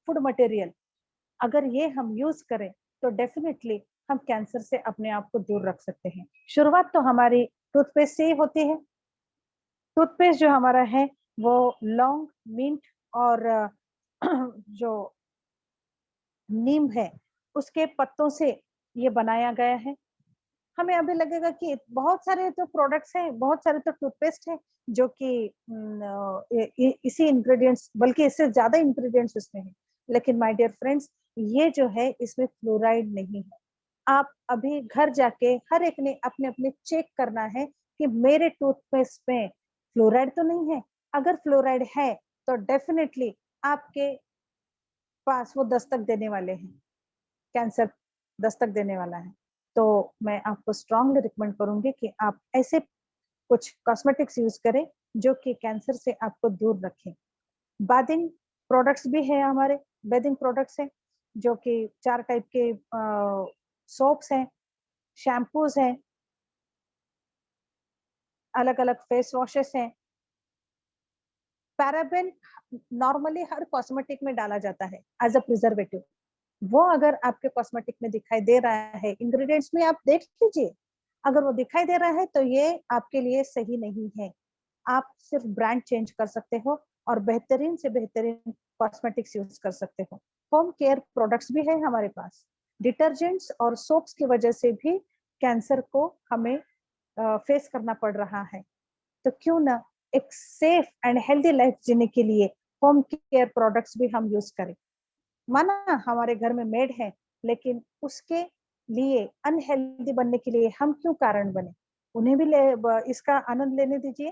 food material, अगर ये हम यूज करें तो डेफिनेटली हम कैंसर से अपने आप को दूर रख सकते हैं। शुरुआत तो हमारी टूथपेस्ट से ही होती है। टूथपेस्ट जो हमारा है वो लौंग, मिंट और जो नीम है उसके पत्तों से ये बनाया गया है। हमें अभी लगेगा कि बहुत सारे तो प्रोडक्ट्स हैं, बहुत सारे तो टूथपेस्ट हैं जो कि इसी इंग्रेडिएंट्स, बल्कि इससे ज्यादा इंग्रेडिएंट्स इसमें हैं, लेकिन माय डियर फ्रेंड्स ये जो है इसमें फ्लोराइड नहीं है। आप अभी घर जाके हर एक ने अपने अपने चेक करना है कि मेरे टूथपेस्ट में फ्लोराइड तो नहीं है। अगर फ्लोराइड है तो डेफिनेटली आपके पास वो दस्तक देने वाले हैं, कैंसर दस्तक देने वाला है। तो मैं आपको स्ट्रांगली रिकमेंड करूंगी कि आप ऐसे कुछ कॉस्मेटिक्स यूज करें जो कि कैंसर से आपको दूर रखें। बाथिंग प्रोडक्ट्स भी है हमारे, बेथिंग प्रोडक्ट्स हैं जो कि 4 टाइप के सोप्स हैं, शैम्पूज हैं, अलग अलग फेस वॉशेस हैं। पैराबेन नॉर्मली हर कॉस्मेटिक में डाला जाता है एज अ प्रिजर्वेटिव, वो अगर आपके कॉस्मेटिक में दिखाई दे रहा है, इंग्रेडिएंट्स में आप देख लीजिए, अगर वो दिखाई दे रहा है तो ये आपके लिए सही नहीं है। आप सिर्फ ब्रांड चेंज कर सकते हो और बेहतरीन से बेहतरीन कॉस्मेटिक्स यूज कर सकते हो। होम केयर प्रोडक्ट्स भी है हमारे पास। डिटर्जेंट्स और सोप्स की वजह से भी कैंसर को हमें फेस करना पड़ रहा है, तो क्यों ना एक सेफ एंड हेल्दी लाइफ जीने के लिए होम केयर प्रोडक्ट्स भी हम यूज करें। माना हमारे घर में मेड है, लेकिन उसके लिए अनहेल्दी बनने के लिए हम क्यों कारण बने? उन्हें भी इसका आनंद लेने दीजिए।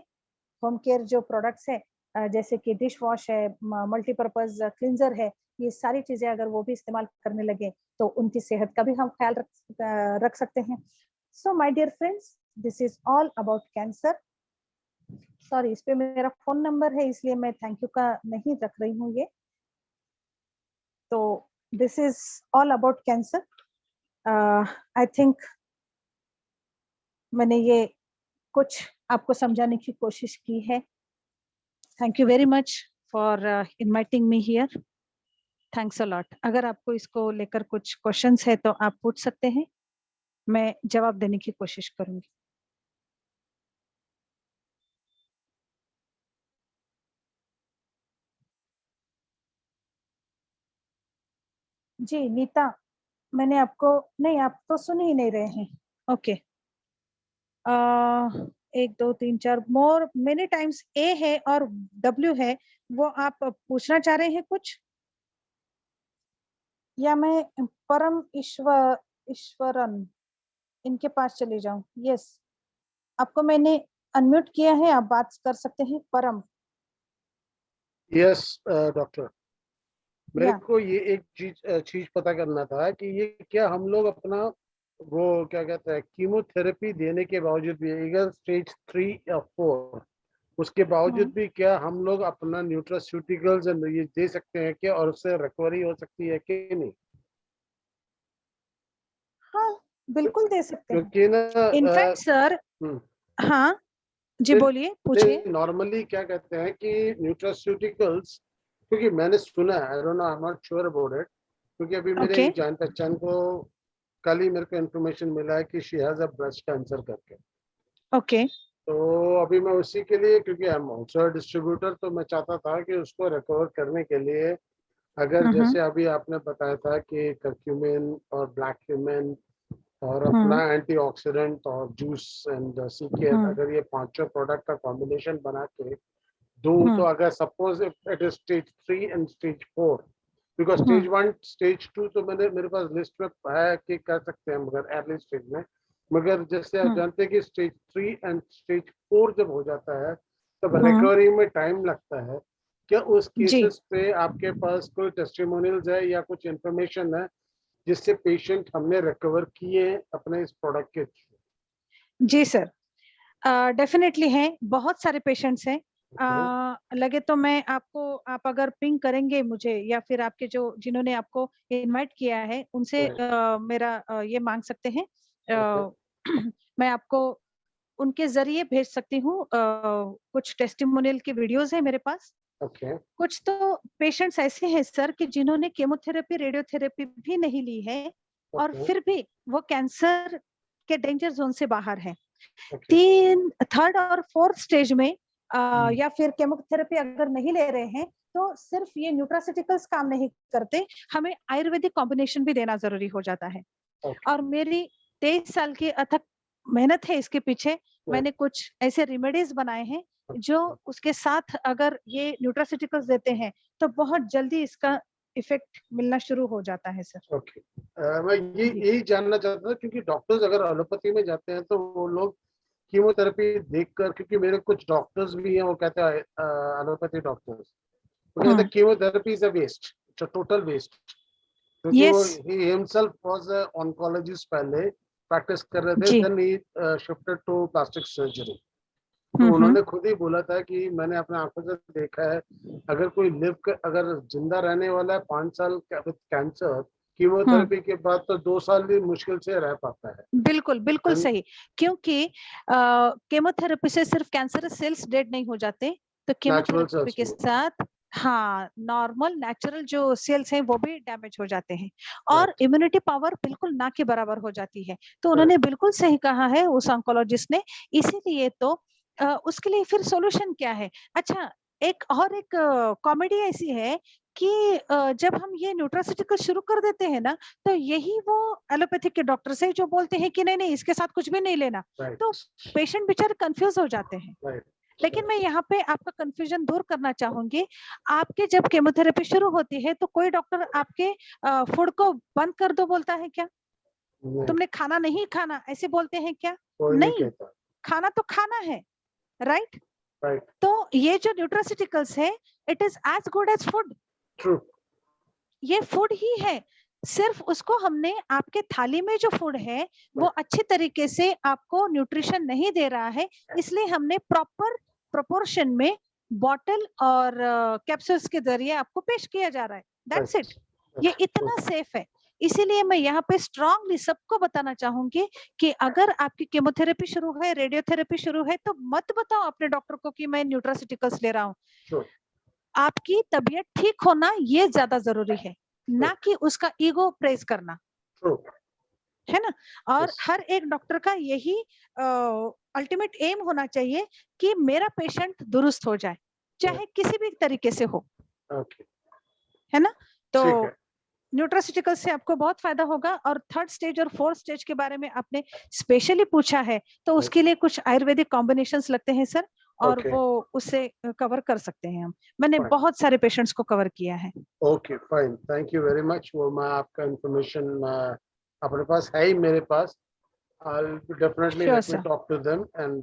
होम केयर जो प्रोडक्ट्स है, जैसे कि डिश वॉश है, मल्टीपर्पज क्लींजर है, ये सारी चीजें अगर वो भी इस्तेमाल करने लगे तो उनकी सेहत का भी हम ख्याल रख सकते हैं। So my dear friends, this is all about cancer. Sorry, इस पे मेरा फोन नंबर है इसलिए मैं थैंक यू का नहीं रख रही हूँ ये। तो this is all about cancer. I think मैंने ये कुछ आपको समझाने की कोशिश की है। Thank you very much for inviting me here. Thanks a lot. अगर आपको इसको लेकर कुछ क्वेश्चंस है तो आप पूछ सकते हैं, मैं जवाब देने की कोशिश करूंगी। जी नीता, मैंने आपको नहीं, आप तो सुन ही नहीं रहे हैं। ओके, 1 2 3 4 मोर मेनी टाइम्स ए है और डब्ल्यू है, वो आप पूछना चाह रहे हैं कुछ, या मैं परम ईश्वरन इनके पास चले जाऊं? यस, आपको मैंने अनम्यूट किया है, आप बात कर सकते हैं। परम। यस डॉक्टर, मेरे या को ये एक चीज पता करना था कि ये क्या हम लोग अपना वो क्या कहते हैं कीमोथेरेपी देने के बावजूद भी, अगर स्टेज 3 या 4, उसके बावजूद भी क्या हम लोग अपना न्यूट्रास्यूटिकल्स ये दे सकते हैं क्या, और उससे रिकवरी हो सकती है कि नहीं? हाँ, बिल्कुल दे सकते हैं। क्योंकि ना इनफैक्ट सर, हाँ जी बोलिए, पूछिए। नॉर्मली क्या कहते हैं कि न्यूट्रास्यूटिकल्स, क्योंकि मैंने सुना है, I don't know, I am not sure about it, क्योंकि अभी मेरे ओके एक जान पहचान को कल ही मेरे को इन्फॉर्मेशन मिला है कि she has a breast cancer करके। ओके तो अभी मैं उसी के लिए, क्योंकि आई एम आल्सो डिस्ट्रीब्यूटर, तो मैं चाहता था कि उसको रिकवर करने के लिए, अगर जैसे अभी आपने बताया था कि करक्यूमिन और ब्लैक क्यूमिन और अपना एंटीऑक्सीडेंट और जूस एंड सीकेयर, अगर ये पांचों प्रोडक्ट का कॉम्बिनेशन बना के दूं, तो अगर suppose it is stage 3 and stage 4, because stage 1 stage 2 तो मेरे पास लिस्ट में है कि कर सकते हैं मगर अर्ली स्टेज में, मगर जैसे आप जानते हैं कि स्टेज 3 एंड स्टेज 4 जब हो जाता है तब रिकवरी में टाइम लगता है। क्या उस केसेस पे आपके पास कोई टेस्टिमोनियल्स है या कुछ इंफॉर्मेशन है जिससे पेशेंट हमने रिकवर किए अपने इस प्रोडक्ट के थ्रू? जी सर, डेफिनेटली हैं, बहुत सारे पेशेंट्स हैं। लगे तो मैं आपको, आप अगर पिंग करेंगे मुझे या फिर आपके जो जिन्होंने आपको इनवाइट किया है उनसे मेरा ये मांग सकते हैं। मैं आपको उनके जरिए भेज सकती हूँ। कुछ टेस्टिमोनियल के वीडियोस है मेरे पास। कुछ तो पेशेंट्स ऐसे हैं सर कि जिन्होंने केमोथेरेपी, रेडियोथेरेपी भी नहीं ली है और फिर भी वो कैंसर के डेंजर जोन से बाहर है। 3, 3rd और 4th स्टेज में या फिर केमोथेरेपी अगर नहीं ले रहे हैं तो सिर्फ ये न्यूट्रास्यूटिकल्स काम नहीं करते, हमें आयुर्वेदिक कॉम्बिनेशन भी देना जरूरी हो जाता है। और मेरी 23 साल की अथक मेहनत है इसके पीछे। मैंने कुछ ऐसे रेमेडीज बनाए हैं जो उसके साथ अगर ये न्यूट्रास्यूटिकल्स देते हैं तो बहुत जल्दी इसका इफेक्ट मिलना शुरू हो जाता है सर। ओके, मैं यही जानना चाहता था, क्योंकि डॉक्टर्स अगर एलोपैथी में जाते हैं तो वो लोग कीमोथेरेपी देखकर, क्योंकि मेरे कुछ डॉक्टर्स भी हैं, वो कहते हैं एलोपैथी डॉक्टर्स, वो कहते हैं chemotherapy is a waste, it's a total waste, क्योंकि वो ही हिमसेल्फ वाज अ ऑन्कोलॉजिस्ट, पहले प्रैक्टिस कर रहे थे, then he shifted to plastic surgery. तो उन्होंने खुद ही बोला था कि मैंने अपने आंखों से देखा है, अगर कोई अगर जिंदा रहने वाला है 5 साल विद कैंसर, कीमोथेरेपी के बाद तो 2 साल भी मुश्किल से रह पाता है। बिल्कुल बिल्कुल सही, क्योंकि केमोथेरेपी से सिर्फ कैंसरस सेल्स डेड नहीं हो जाते, तो केमोथेरेपी के साथ हाँ, नॉर्मल नेचुरल जो सेल्स हैं वो भी डैमेज हो जाते हैं और इम्यूनिटी पावर बिल्कुल ना के बराबर हो जाती है। तो उन्होंने बिल्कुल सही कहा है उस ऑन्कोलॉजिस्ट ने। इसीलिए तो उसके लिए फिर सॉल्यूशन क्या है? अच्छा, एक कॉमेडी ऐसी है कि जब हम ये न्यूट्रास्यूटिकल शुरू कर देते हैं ना, तो यही वो एलोपैथिक के डॉक्टर्स हैं जो बोलते हैं कि नहीं-नहीं इसके साथ कुछ भी नहीं लेना। तो पेशेंट बेचारे कन्फ्यूज हो जाते हैं। लेकिन मैं यहाँ पे आपका कंफ्यूजन दूर करना चाहूंगी। आपके जब केमोथेरेपी शुरू होती है तो कोई डॉक्टर आपके फूड को बंद कर दो बोलता है क्या? तुमने खाना नहीं खाना ऐसे बोलते हैं क्या? नहीं, खाना तो खाना है, राइट? तो ये जो न्यूट्रास्यूटिकल्स है, it is as good as food. True. ये फूड ही है, सिर्फ उसको हमने आपके थाली में जो फूड है वो अच्छे तरीके से आपको न्यूट्रिशन नहीं दे रहा है, इसलिए हमने प्रॉपर प्रोपोर्शन में बॉटल और कैप्सूल्स के जरिए आपको पेश किया जा रहा है। That's it. ये इतना सेफ है। इसीलिए मैं यहाँ पे स्ट्रांगली सबको बताना चाहूंगी कि अगर आपकी केमोथेरेपी शुरू है, रेडियोथेरेपी शुरू है, तो मत बताओ अपने डॉक्टर को कि मैं न्यूट्रास्यूटिकल्स ले रहा हूँ। आपकी तबीयत ठीक होना ये ज्यादा जरूरी है, ना कि उसका ईगो प्रेस करना, है ना? और हर एक डॉक्टर का यही अल्टीमेट एम होना चाहिए कि मेरा पेशेंट दुरुस्त हो जाए, चाहे किसी भी तरीके से हो, है ना? तो न्यूट्रास्यूटिकल से आपको बहुत फायदा होगा। और 3rd स्टेज और 4th स्टेज के बारे में आपने स्पेशली पूछा है, तो उसके लिए कुछ आयुर्वेदिक कॉम्बिनेशंस लगते हैं सर, और वो उससे कवर कर सकते हैं हम। मैंने बहुत सारे पेशेंट्स को कवर किया है। Okay, fine, thank you very much. वो मैं आपका इंफॉर्मेशन अपने पास है ही मेरे पास। I'll definitely let me talk to them and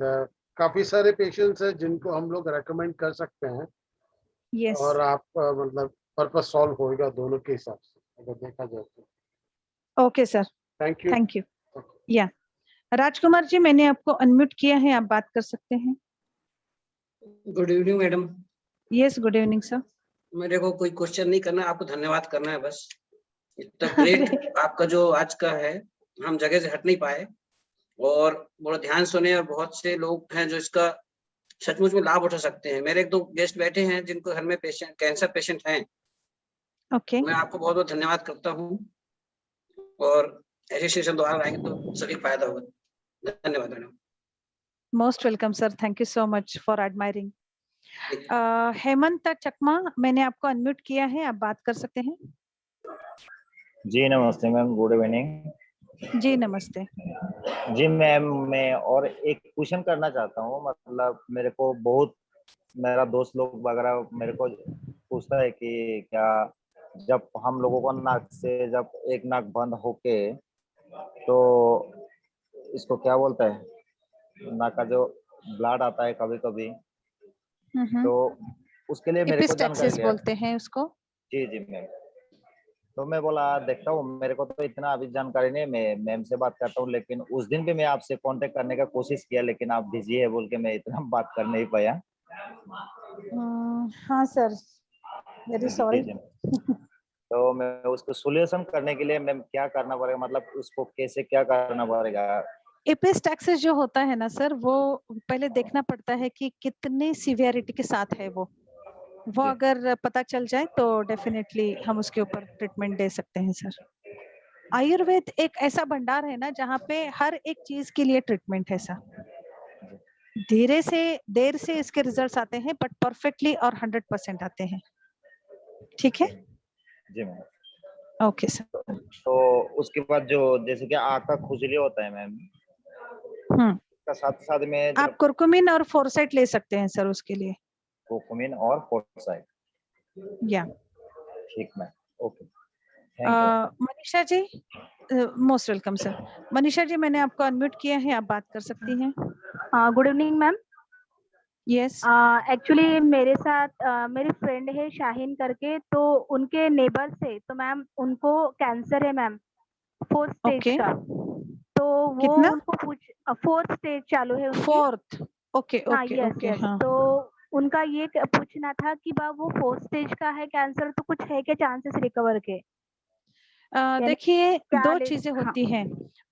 काफी सारे पेशेंट्स हैं जिनको हम लोग रेकमेंड कर सकते हैं। yes. और आप मतलब पर्पस सॉल्व होएगा दोनों के हिसाब से अगर देखा जाए तो। Okay sir, thank you. Thank you. या राजकुमार जी, मैंने आपको अनम्यूट किया है, आप बात कर सकते हैं। Good evening madam. Yes, good evening sir. मेरे को कोई क्वेश्चन नहीं करना, आपको धन्यवाद करना है बस। इतना ग्रेट आपका जो आज का है, हम जगह से हट नहीं पाए और बड़ा ध्यान सुने, और बहुत से लोग हैं जो इसका सचमुच में लाभ उठा सकते हैं। मेरे 1-2 गेस्ट बैठे हैं जिनको घर में पेशेंट कैंसर पेशेंट हैं। ओके, मैं आपको बहुत बहुत धन्यवाद करता हूँ, और ऐसे सेशन दोबारा आएंगे तो सभी फायदा होगा। धन्यवाद madam. Most welcome sir, thank you so much for admiring. Hemant Chakma, मैंने आपको अनम्यूट किया है, आप बात कर सकते हैं। जी नमस्ते मैम, गुड इवनिंग। जी नमस्ते। जी मैम, मैं और एक क्वेश्चन करना चाहता हूँ। मतलब मेरे को बहुत, मेरा दोस्त लोग वगैरह मेरे को पूछता है कि क्या जब हम लोगों को नाक से जब एक नाक बंद होके, तो इसको क्या बोलता है, नाक का जो ब्लड आता है कभी कभी, तो उसके लिए मेरे को जानकारी बोलते हैं उसको। जी जी मैम। तो मैं बोला देखता हूँ, मेरे को तो इतना अभी जानकारी नहीं, मैं मैम से बात करता हूँ। लेकिन उस दिन भी मैं आपसे कांटेक्ट करने का कोशिश किया, लेकिन आप बिजी है बोल के मैं इतना बात कर नहीं पाया। हाँ सर, वेरी सॉरी। तो मैं उसको सोल्यूशन करने के लिए मैम क्या करना पड़ेगा, मतलब उसको कैसे क्या करना पड़ेगा? एपिस्टैक्सिस जो होता है ना सर, वो पहले देखना पड़ता है कि कितनी सीवियरिटी के साथ है वो अगर पता चल जाए तो डेफिनेटली हम उसके ऊपर ट्रीटमेंट दे सकते हैं सर। आयुर्वेद एक ऐसा भंडार है ना जहाँ पे हर एक चीज के लिए ट्रीटमेंट है सर। धीरे से देर से इसके रिजल्ट्स आते हैं, बट परफेक्टली और 100% आते हैं। ठीक है जी मैम। Okay sir. तो उसके बाद जो जैसे कि आँख का खुजली होता है मैम, का साथ साथ में आप कुरकुमिन और फोर्साइट ले सकते हैं सर उसके लिए। कुरकुमिन और फोर्साइट, या ठीक ma'am, okay. Manisha ji, most welcome sir. Manisha ji, मैंने आपको अनम्यूट किया है, आप बात कर सकती हैं। Good evening ma'am. Yes, actually मेरे साथ मेरी फ्रेंड है शाहीन करके, तो उनके नेबर से, तो मैम उनको कैंसर है मैम, 4th स्टेज का। तो वो कितना? उनको 4th स्टेज चालू है उनकी। 4th, okay okay okay. हाँ, तो उनका ये पूछना था कि वो 4th स्टेज का है कैंसर, तो कुछ है क्या चांसेस रिकवर के? देखिए, 2 चीजें होती हैं।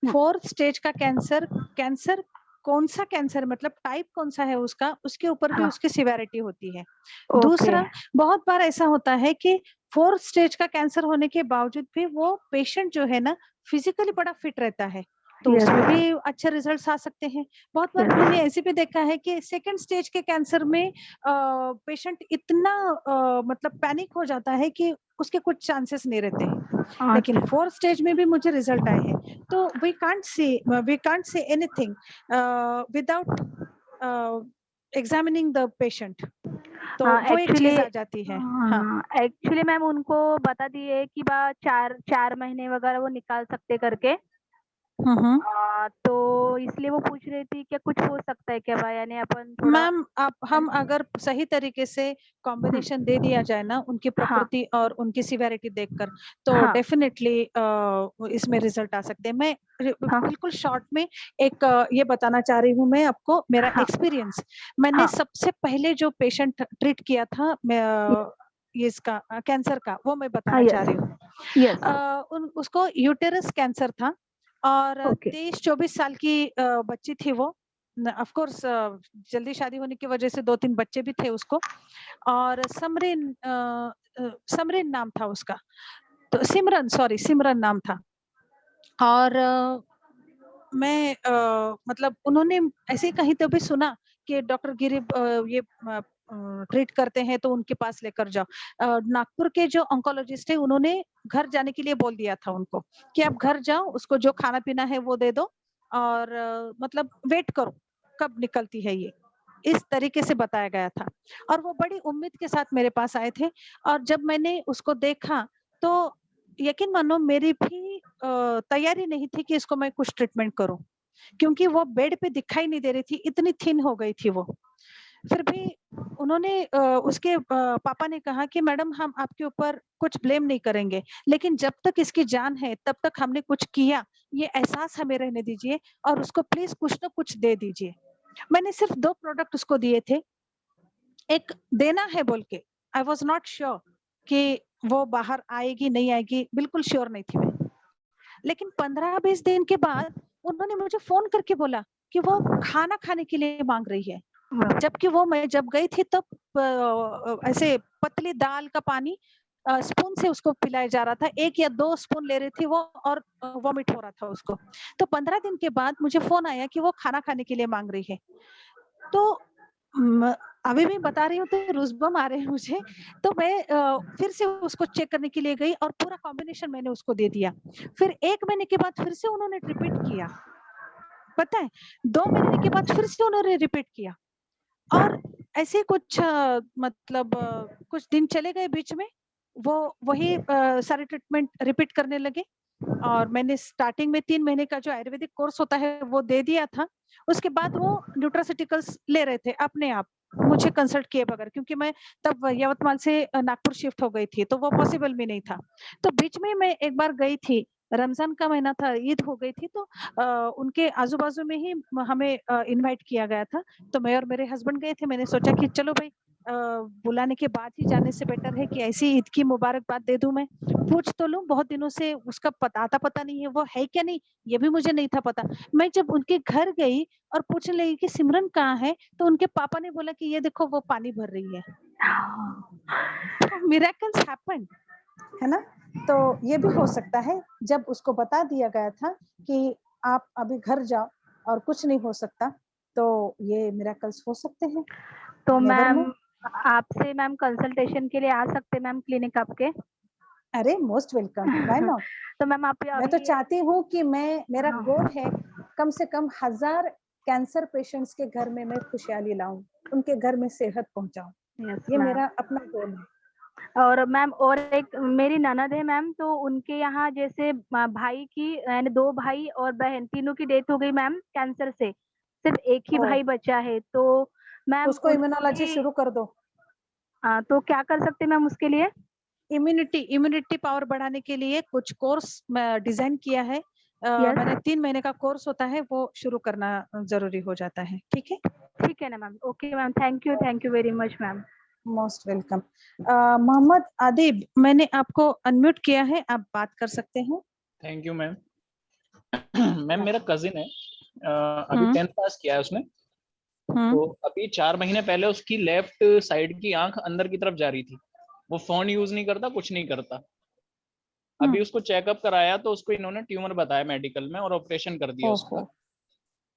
4th स्टेज का कैंसर कौन सा कैंसर मतलब टाइप कौन सा है उसका, उसके ऊपर भी हाँ। उसकी सिवेरिटी होती है। ओके। दूसरा, बहुत बार ऐसा होता है कि 4th स्टेज का कैंसर होने के बावजूद भी वो पेशेंट जो है ना फिजिकली बड़ा फिट रहता है, तो Yes. उसमें भी अच्छे रिजल्ट्स आ सकते हैं। बहुत बार Yes. मैंने ऐसे भी देखा है कि 2nd स्टेज के कैंसर में पेशेंट इतना मतलब पैनिक हो जाता है कि उसके कुछ चांसेस नहीं रहते हैं, लेकिन 4th स्टेज में भी मुझे रिजल्ट आए हैं। तो we can't say anything without examining the patient, तो वो एक चीज आ जाती है। हाँ, एक्चुअली मैम उनको बता दिए कि 4 महीने वगैरह वो निकाल सकते करके, तो इसलिए वो पूछ रही थी कि कुछ हो सकता है क्या भाई, यानी अपन थोड़ा मैम आप हम अगर सही तरीके से कॉम्बिनेशन दे दिया जाए ना उनकी प्रकृति और उनकी सिवेरिटी देखकर, तो हाँ। डेफिनेटली इसमें रिजल्ट आ सकते हैं। मैं बिल्कुल शॉर्ट में एक ये बताना चाह रही हूँ मैं आपको मेरा एक्सपीरियंस। मैंने सबसे पहले जो पेशेंट ट्रीट किया था ये इसका कैंसर का, वो मैं बताना चाह रही हूँ। उसको यूटेरस कैंसर था और 23-24 साल की बच्ची थी वो। ऑफ कोर्स जल्दी शादी होने की वजह से 2-3 बच्चे भी थे उसको, और समरीन नाम था उसका, तो सिमरन नाम था। और मैं मतलब उन्होंने ऐसे ही कहीं तो भी सुना कि डॉक्टर गिरी ये ट्रीट करते हैं तो उनके पास लेकर जाओ। नागपुर के जो ऑन्कोलॉजिस्ट है उन्होंने घर जाने के लिए बोल दिया था उनको कि आप घर जाओ, उसको जो खाना पीना है वो दे दो और मतलब वेट करो कब निकलती है ये, इस तरीके से बताया गया था। और वो बड़ी उम्मीद के साथ मेरे पास आए थे, और जब मैंने उसको देखा तो यकीन मानो मेरी भी तैयारी नहीं थी कि इसको मैं कुछ ट्रीटमेंट करूं, क्योंकि वो बेड पे दिखाई नहीं दे रही थी, इतनी थिन हो गई थी वो। फिर भी उन्होंने उसके पापा ने कहा कि मैडम हम आपके ऊपर कुछ ब्लेम नहीं करेंगे, लेकिन जब तक इसकी जान है तब तक हमने कुछ किया, ये एहसास हमें रहने दीजिए और उसको प्लीज कुछ ना कुछ दे दीजिए। मैंने सिर्फ 2 प्रोडक्ट उसको दिए थे, एक देना है बोल के, आई वॉज नॉट श्योर कि वो बाहर आएगी नहीं आएगी, बिल्कुल श्योर नहीं थी मैं। लेकिन 15-20 दिन के बाद उन्होंने मुझे फोन करके बोला कि वो खाना खाने के लिए मांग रही है, जबकि वो मैं जब गई थी तब ऐसे पतली दाल का पानी स्पून से उसको पिलाया जा रहा था, 1 या 2 स्पून ले रही थी वो और वॉमिट हो रहा था उसको। तो 15 दिन के बाद मुझे फोन आया कि वो खाना खाने के लिए मांग रही है। तो अभी भी बता रही हूँ तो रूज़बम आ रहे हैं मुझे। तो मैं फिर से उसको चेक करने के लिए गई और पूरा कॉम्बिनेशन मैंने उसको दे दिया। फिर 1 महीने के बाद फिर से उन्होंने रिपीट किया, पता है 2 महीने के बाद फिर से उन्होंने रिपीट किया, और ऐसे कुछ मतलब कुछ दिन चले गए बीच में, वो वही सारे ट्रीटमेंट रिपीट करने लगे। और मैंने स्टार्टिंग में 3 महीने का जो आयुर्वेदिक कोर्स होता है वो दे दिया था। उसके बाद वो न्यूट्रास्यूटिकल्स ले रहे थे अपने आप, मुझे कंसल्ट किए बगैर, क्योंकि मैं तब यवतमाल से नागपुर शिफ्ट हो गई थी, तो वो पॉसिबल भी नहीं था। तो बीच में मैं एक बार गई थी, रमजान का महीना था, ईद हो गई थी, तो उनके आजू-बाजू में ही हमें इनवाइट किया गया था। तो मैं और मेरे हस्बैंड गए थे। मैंने सोचा कि चलो भाई बुलाने के बाद ही जाने से बेटर है कि ऐसी ईद की मुबारकबाद दे दूं, मैं पूछ तो लूं, बहुत दिनों से उसका पता नहीं है वो है क्या नहीं, ये भी मुझे नहीं था पता। मैं जब उनके घर गई और पूछने लगी कि सिमरन कहाँ है, तो उनके पापा ने बोला कि ये देखो वो पानी भर रही है। तो मिरेकल्स हैपन, है ना? तो ये भी हो सकता है जब उसको बता दिया गया था कि आप अभी घर जाओ और कुछ नहीं हो सकता, तो ये मिरेकल्स हो सकते हैं। तो Never मैम know। आपसे मैम कंसल्टेशन के लिए आ सकते मैम क्लिनिक आपके? अरे मोस्ट वेलकम, व्हाई नॉट। तो मैम आप मैं तो चाहती हूँ कि मेरा गोल है कम से कम 1000 कैंसर पेशेंट्स के घर में मैं खुशहाली लाऊं, उनके घर में सेहत पहुंचाऊं। ये मेरा अपना गोल है। और मैम और एक मेरी ननद है मैम, तो उनके यहाँ जैसे भाई की यानी 2 भाई और बहन तीनों की डेथ हो गई मैम कैंसर से, सिर्फ एक ही भाई बचा है। तो मैम उसको इम्यूनोलॉजी शुरू कर दो। तो क्या कर सकते हैं मैम उसके लिए? इम्यूनिटी पावर बढ़ाने के लिए कुछ कोर्स डिजाइन किया है। मैंने 3 महीने का कोर्स होता है, वो शुरू करना जरूरी हो जाता है। ठीक है, ठीक है ना ma'am. Okay ma'am, thank you very much ma'am. Most welcome. Mohammad Adib, मैंने आपको अनम्यूट किया है, आप बात कर सकते हैं। Thank you ma'am. मैम मेरा कजिन है, अभी 10th पास किया है उसने। तो अभी 4 महीने पहले उसकी लेफ्ट साइड की आंख अंदर की तरफ जा रही थी। वो फोन यूज नहीं करता, कुछ नहीं करता। अभी उसको चेकअप कराया तो उसको इन्होंने ट्यूमर बताया मेडिकल में और ऑपरेशन कर दिया उसका।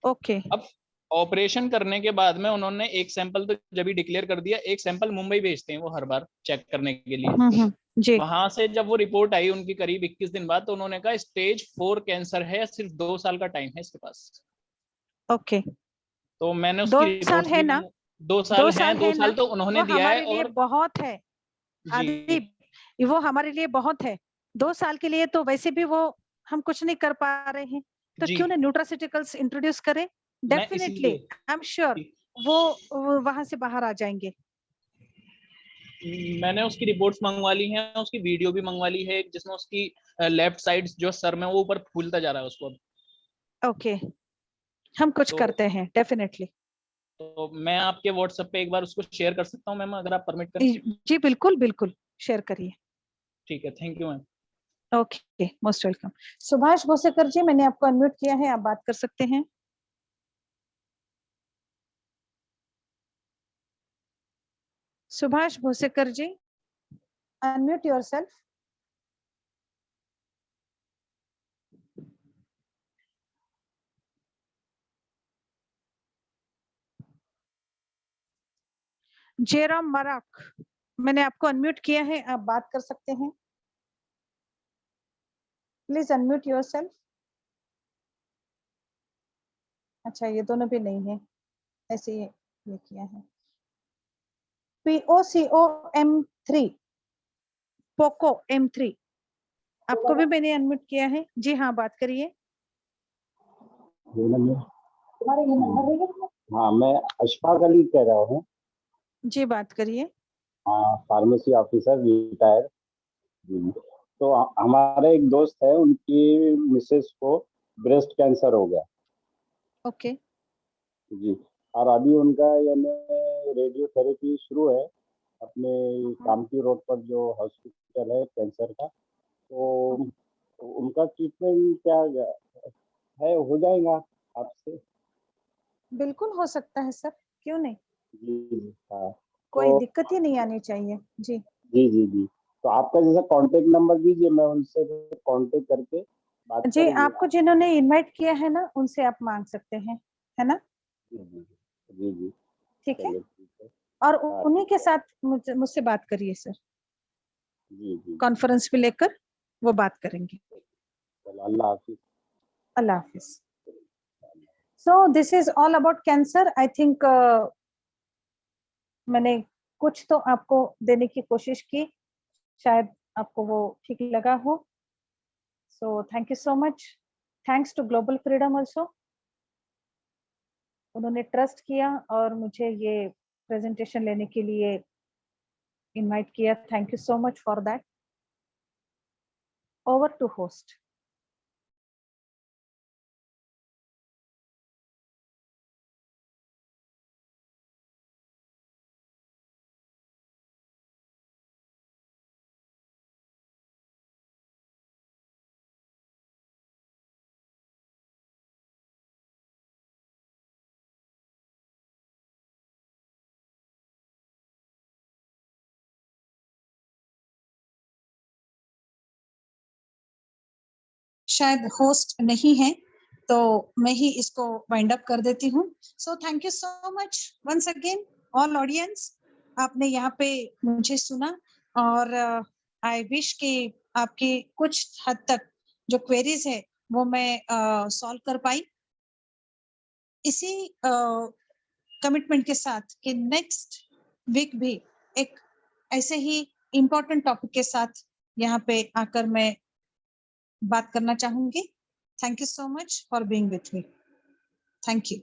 ओके। अब ऑपरेशन करने के बाद में उन्होंने एक सैंपल तो जब ही डिक्लेयर कर दिया, एक सैंपल मुंबई भेजते हैं वो हर बार चेक करने के लिए। जी। वहां से जब वो रिपोर्ट आई उनकी करीब 21 दिन बाद, तो उन्होंने कहा स्टेज 4 कैंसर है, सिर्फ 2 साल का टाइम है इसके पास। ओके। तो मैंने 2 उसकी साल है ना? 2 साल है, 2 साल तो उन्होंने वो दिया है। हमारे लिए और बहुत है आदिप, वो हमारे लिए बहुत है। 2 साल के लिए तो वैसे भी वो हम कुछ नहीं कर पा रहे हैं, तो क्यों ना न्यूट्रास्यूटिकल्स इंट्रोड्यूस करें। डेफिनेटली आई एम श्योर वो वहां से बाहर आ जाएंगे। मैंने उसकी रिपोर्ट्स मंगवा ली हैं, उसकी वीडियो भी मंगवा ली है, जिसमें उसकी लेफ्ट साइड जो सर में वो ऊपर फूलता जा रहा है उसको। ओके, हम कुछ करते हैं डेफिनेटली। तो मैं आपके व्हाट्सएप पे एक बार उसको शेयर कर सकता हूँ मैम, अगर आप परमिट करें? जी बिल्कुल बिल्कुल, शेयर करिए। ठीक है, thank you ma'am. Okay, most welcome. Subhash Bhosekar ji, मैंने आपको अनम्यूट किया है, आप बात कर सकते हैं। सुभाष भोसेकर जी, अनम्यूट योरसेल्फ। जेरम मराक, मैंने आपको अनम्यूट किया है, आप बात कर सकते हैं। Please unmute yourself. अच्छा, ये दोनों भी नहीं है, ऐसे ये किया है। POCO-M3, पोको M3, आपको भी मैंने अनम्यूट किया है। जी हाँ, बात करिए। हाँ, मैं अशफाक अली कह रहा हूँ। जी, बात करिए। हाँ, फार्मेसी ऑफिसर रिटायर। तो हमारे एक दोस्त है, उनकी मिसेस को ब्रेस्ट कैंसर हो गया। ओके जी, और अभी उनका यानी रेडियोथेरेपी शुरू है अपने कामती रोड पर जो हॉस्पिटल है कैंसर का। तो उनका ट्रीटमेंट क्या है, हो जाएगा आपसे? बिल्कुल हो सकता है सर, क्यों नहीं। जी हाँ, कोई तो दिक्कत ही नहीं आनी चाहिए। जी जी जी जी, तो आपका जैसा कांटेक्ट नंबर दीजिए, मैं उनसे कांटेक्ट करके बात जी, करेंगे। आपको जिन्होंने इनवाइट किया है ना, उनसे आप मांग सकते हैं, है ना। जी जी, ठीक है, चलो ठीक है। और हाँ, उन्हीं के साथ मुझसे बात करिए सर, जी जी, कॉन्फ्रेंस में लेकर वो बात करेंगे। चलो, अल्लाह हाफिज। अल्लाह हाफिज। So this is all about cancer. I think मैंने कुछ तो आपको देने की कोशिश की, शायद आपको वो ठीक लगा हो। So thank you so much. Thanks to global freedom also, उन्होंने ट्रस्ट किया और मुझे ये प्रेजेंटेशन लेने के लिए इनवाइट किया। Thank you so much for that. Over to host. शायद होस्ट नहीं है, तो मैं ही इसको वाइंड अप कर देती हूँ। So thank you so much once again all audience, आपने यहाँ पे मुझे सुना और आई विश कि आपकी कुछ हद तक जो क्वेरीज है वो मैं सॉल्व कर पाई। इसी कमिटमेंट के साथ कि नेक्स्ट वीक भी एक ऐसे ही इम्पोर्टेंट टॉपिक के साथ यहाँ पे आकर मैं बात करना चाहूंगी। Thank you so much for being with me. Thank you.